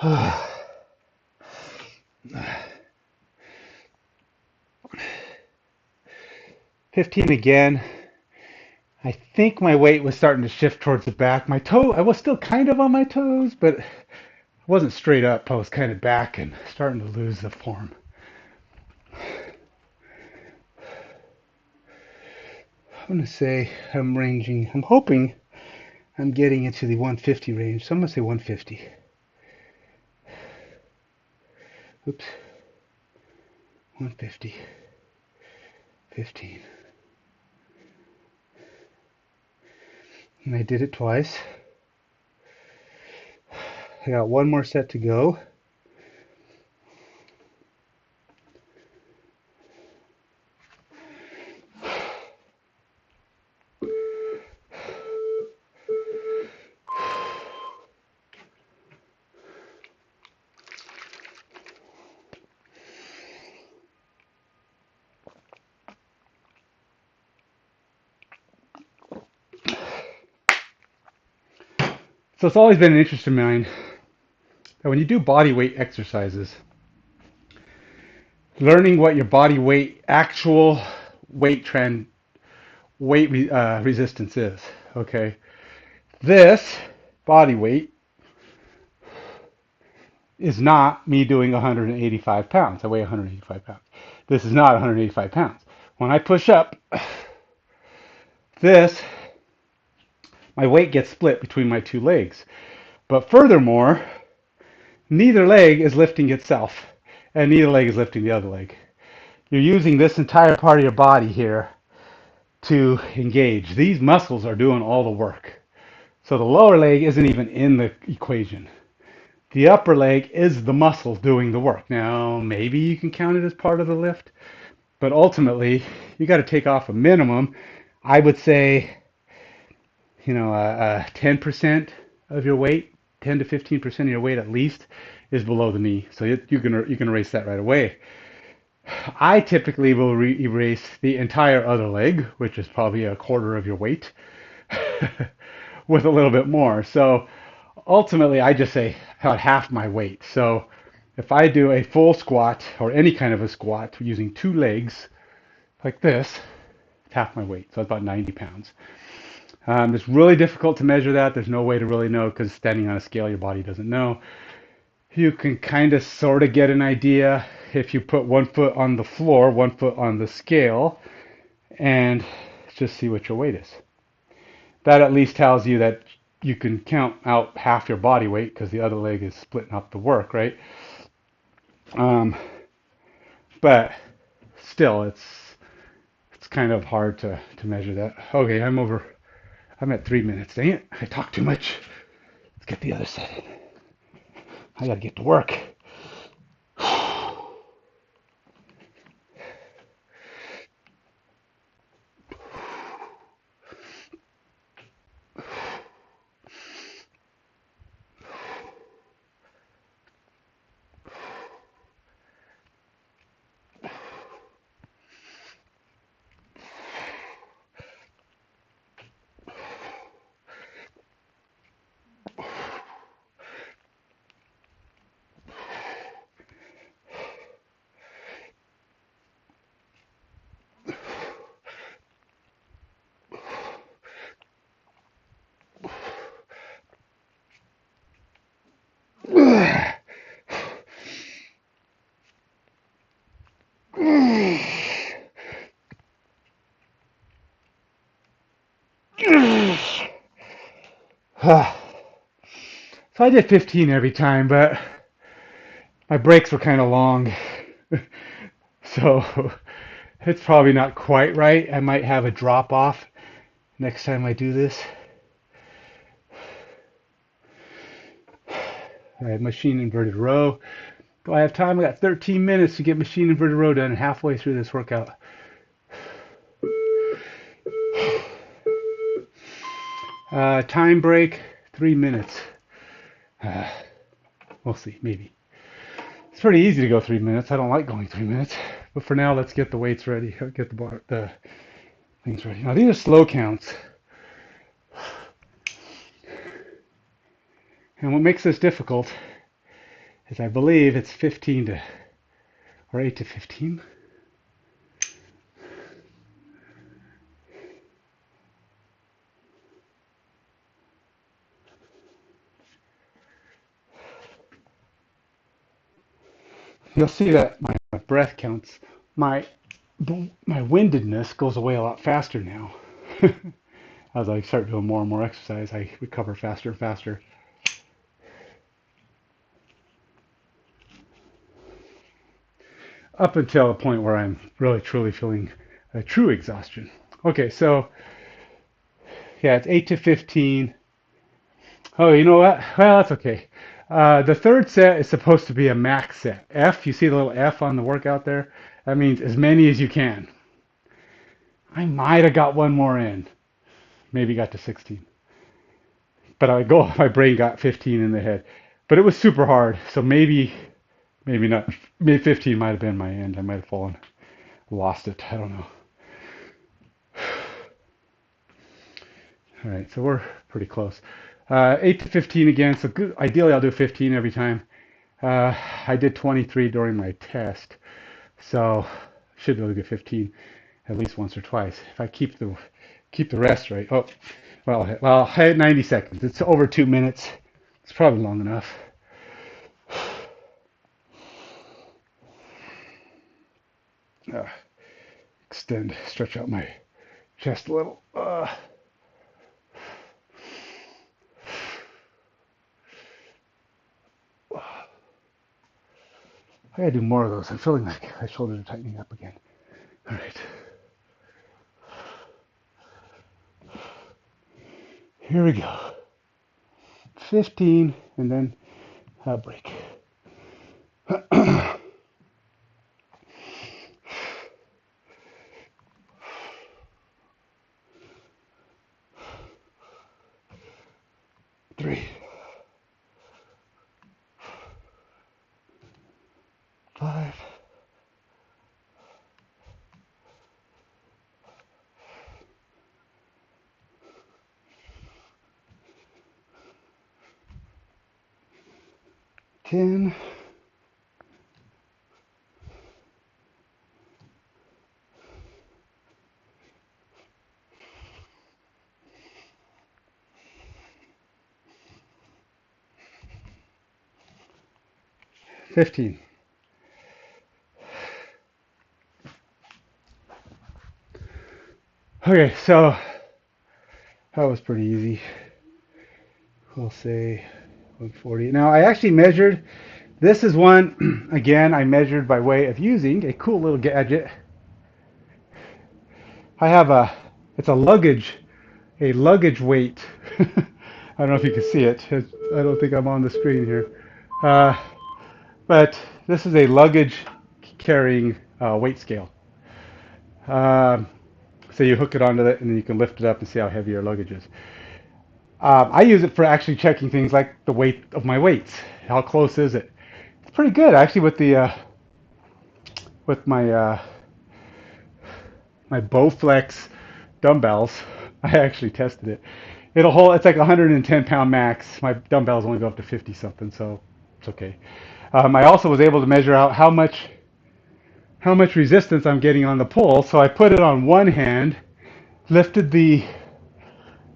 Ugh. 15 again. I think my weight was starting to shift towards the back. I was still kind of on my toes, but I wasn't straight up. I was kind of back and starting to lose the form. I'm going to say I'm hoping I'm getting into the 150 range. So I'm going to say 150. Oops. 150. 15. And I did it twice. I got one more set to go. So it's always been an interest of mine that when you do body weight exercises, learning what your body weight, actual resistance is. Okay, this body weight is not me doing 185 pounds. I weigh 185 pounds. This is not 185 pounds. When I push up, my weight gets split between my two legs. But furthermore, neither leg is lifting itself, and neither leg is lifting the other leg. You're using this entire part of your body here to engage. These muscles are doing all the work. So the lower leg isn't even in the equation. The upper leg is the muscles doing the work. Now, maybe you can count it as part of the lift, but ultimately, you got to take off a minimum. I would say, 10% of your weight, 10 to 15% of your weight at least, is below the knee. So you can erase that right away. I typically will erase the entire other leg, which is probably a quarter of your weight, with a little bit more. So ultimately, I just say about half my weight. So if I do a full squat or any kind of a squat using two legs like this, it's half my weight. So it's about 90 pounds. It's really difficult to measure that. There's no way to really know because standing on a scale, your body doesn't know. You can kind of sort of get an idea if you put one foot on the floor, one foot on the scale, and just see what your weight is. That at least tells you that you can count out half your body weight because the other leg is splitting up the work, right? Um, but still, it's kind of hard to measure that. Okay, I'm at 3 minutes. Dang it, I talk too much. Let's get the other set in. I gotta get to work. So I did 15 every time, but my breaks were kind of long. So it's probably not quite right. I might have a drop off next time I do this. I have machine inverted row. Do I have time? I got 13 minutes to get machine inverted row done halfway through this workout. Time break, 3 minutes. We'll see, maybe. It's pretty easy to go 3 minutes. I don't like going 3 minutes. But for now, let's get the weights ready. Get the things ready. Now, these are slow counts. And what makes this difficult is I believe it's 15 to, or 8 to 15. You'll see that my breath counts, my windedness goes away a lot faster now. As I start doing more and more exercise, I recover faster and faster. Up until a point where I'm really truly feeling a true exhaustion. Okay, so yeah, it's 8 to 15. Oh, you know what? Well, that's okay. The third set is supposed to be a max set. F, you see the little F on the workout there? That means as many as you can. I might have got one more in. Maybe got to 16. But my brain got 15 in the head. But it was super hard, so maybe not. Maybe 15 might have been my end. I might have fallen, lost it. I don't know. All right, so we're pretty close. 8 to 15 again. So good. Ideally, I'll do 15 every time. I did 23 during my test, so should be able to get 15 at least once or twice if I keep the rest right. Oh, well, I had 90 seconds. It's over 2 minutes. It's probably long enough. Extend, stretch out my chest a little. I gotta do more of those. I'm feeling like my shoulders are tightening up again. All right. Here we go. 15 and then a break. 3, 5, 10, 15. Okay, so that was pretty easy. We'll say 140. Now I actually measured. This is one, again, I measured by way of using a cool little gadget. I have it's a luggage weight. I don't know if you can see it. I don't think I'm on the screen here. Uh, but this is a luggage carrying weight scale. Um, so you hook it onto it and then you can lift it up and see how heavy your luggage is. I use it for actually checking things like the weight of my weights. How close is it? It's pretty good actually with my Bowflex dumbbells. I actually tested it. It'll hold. It's like 110 pound max. My dumbbells only go up to 50 something, so it's okay. I also was able to measure out how much resistance I'm getting on the pull. So I put it on one hand, lifted the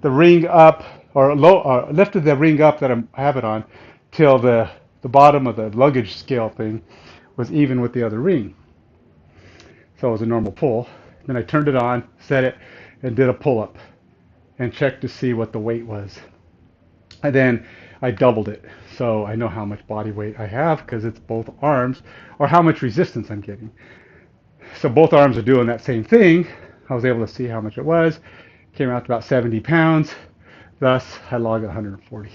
ring up lifted the ring up that I have it on till the bottom of the luggage scale thing was even with the other ring. So it was a normal pull. Then I turned it on, set it, and did a pull-up and checked to see what the weight was. And then I doubled it. So I know how much body weight I have because it's both arms, or how much resistance I'm getting. So both arms are doing that same thing. I was able to see how much it was. Came out to about 70 pounds. Thus, I logged 140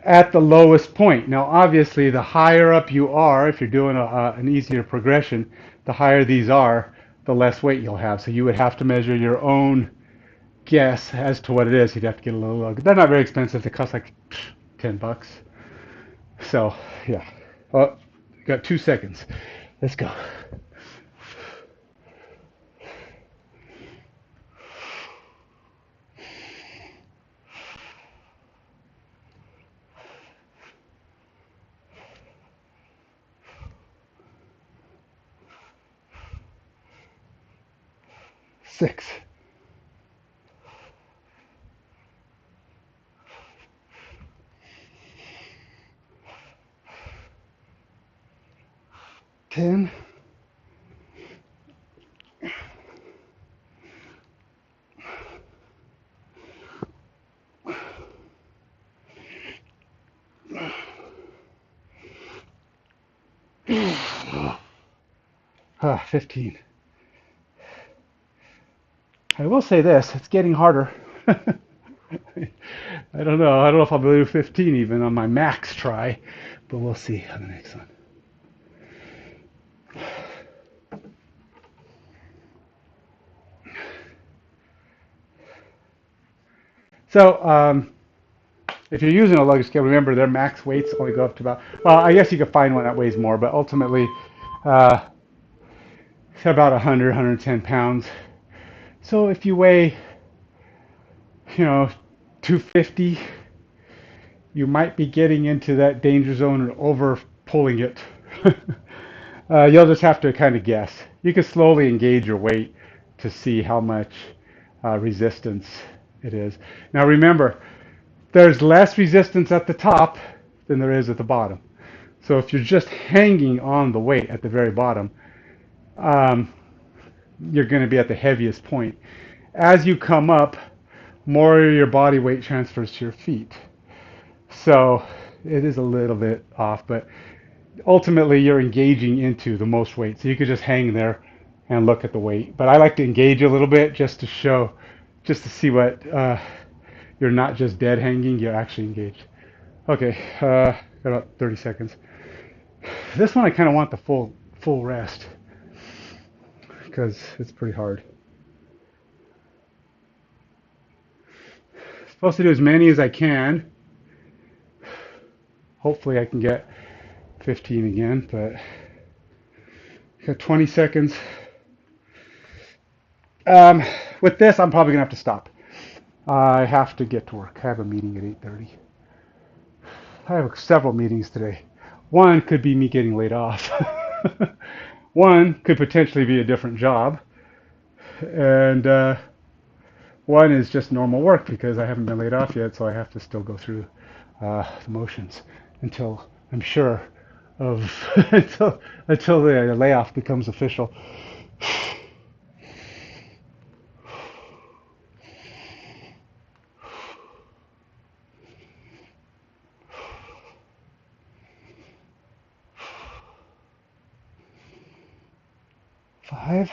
at the lowest point. Now, obviously, the higher up you are, if you're doing an easier progression, the higher these are, the less weight you'll have. So you would have to measure your own guess as to what it is. You'd have to get a little low. They're not very expensive. They cost like $10. So, yeah. Well, got 2 seconds. Let's go. Six. 10. 15. I will say this, it's getting harder. I don't know. I don't know if I'll be able to do 15 even on my max try, but we'll see on the next one. So, if you're using a luggage scale, remember their max weights only go up to about, well, I guess you could find one that weighs more, but ultimately, it's about 100, 110 pounds. So if you weigh, 250, you might be getting into that danger zone and over pulling it. You'll just have to kind of guess. You can slowly engage your weight to see how much resistance it is. Now remember, there's less resistance at the top than there is at the bottom. So if you're just hanging on the weight at the very bottom, you're going to be at the heaviest point. As you come up, more of your body weight transfers to your feet. So it is a little bit off, but ultimately you're engaging into the most weight. So you could just hang there and look at the weight. But I like to engage a little bit just to show, just to see what you're not just dead hanging, you're actually engaged. Okay, got about 30 seconds. This one I kind of want the full rest because it's pretty hard. Supposed to do as many as I can. Hopefully I can get 15 again, but got 20 seconds. With this, I'm probably gonna have to stop. I have to get to work. I have a meeting at 8:30. I have several meetings today. One could be me getting laid off. One could potentially be a different job. And one is just normal work because I haven't been laid off yet, so I have to still go through the motions until I'm sure of until the layoff becomes official. Five.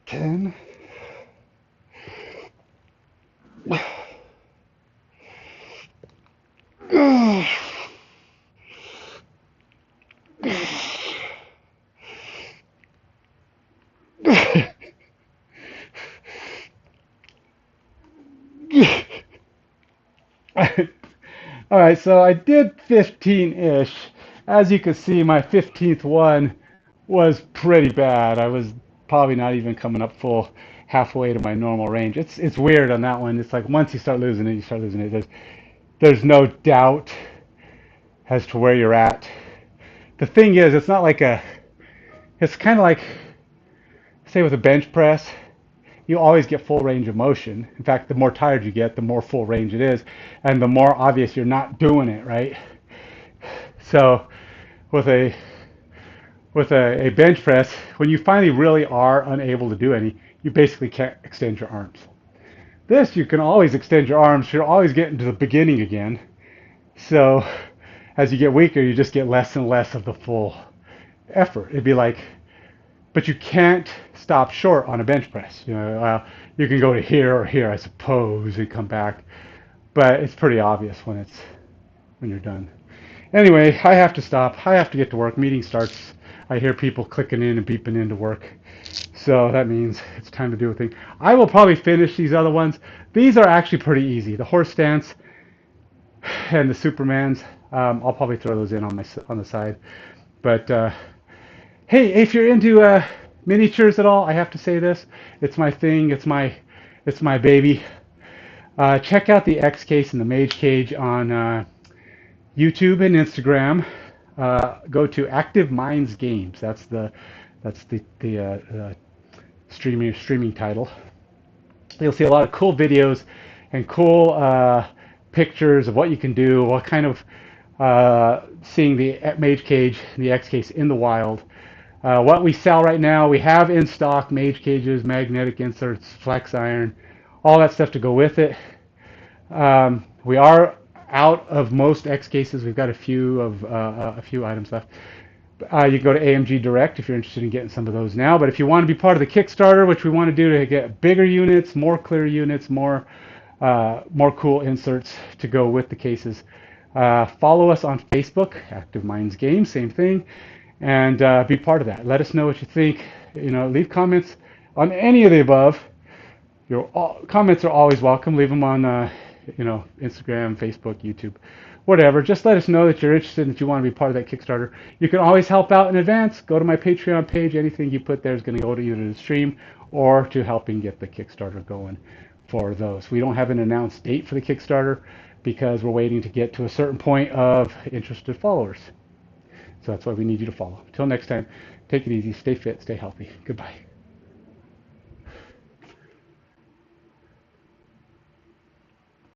Ten. All right, so I did 15-ish. As you can see, my 15th one was pretty bad. I was probably not even coming up full halfway to my normal range. It's weird on that one. It's like once you start losing it, you start losing it. There's no doubt as to where you're at. The thing is, it's not like it's kind of like, say with a bench press, you always get full range of motion. In fact, the more tired you get, the more full range it is, and the more obvious you're not doing it, right? So with a bench press, when you finally really are unable to do any, you basically can't extend your arms. This, you can always extend your arms. You're always getting to the beginning again. So as you get weaker, you just get less and less of the full effort. It'd be like, but you can't stop short on a bench press. You can go to here or here, I suppose, and come back. But it's pretty obvious when you're done. Anyway, I have to stop. I have to get to work. Meeting starts. I hear people clicking in and beeping into work. So that means it's time to do a thing. I will probably finish these other ones. These are actually pretty easy. The horse stance and the Supermans. I'll probably throw those in on the side. But hey, if you're into miniatures at all, I have to say this. It's my thing. It's my baby. Check out the X Case and the Mage Cage on YouTube and Instagram. Go to Active Minds Games. That's the streaming title. You'll see a lot of cool videos and cool pictures of what you can do, what kind of seeing the Mage Cage and the X Case in the wild. What we sell right now, we have in stock Mage Cages, magnetic inserts, flex iron, all that stuff to go with it. We are out of most X cases. We've got a few items left. You can go to AMG Direct if you're interested in getting some of those now. But if you want to be part of the Kickstarter, which we want to do to get bigger units, more clear units, more cool inserts to go with the cases, follow us on Facebook, Active Minds Games, same thing, and be part of that. Let us know what you think. Leave comments on any of the above. Comments are always welcome. Leave them on Instagram, Facebook, YouTube, whatever. Just let us know that you're interested and that you want to be part of that Kickstarter. You can always help out in advance. Go to my Patreon page. Anything you put there is going to go to either the stream or to helping get the Kickstarter going for those. We don't have an announced date for the Kickstarter because we're waiting to get to a certain point of interested followers. So that's why we need you to follow. Until next time, take it easy, stay fit, stay healthy. Goodbye.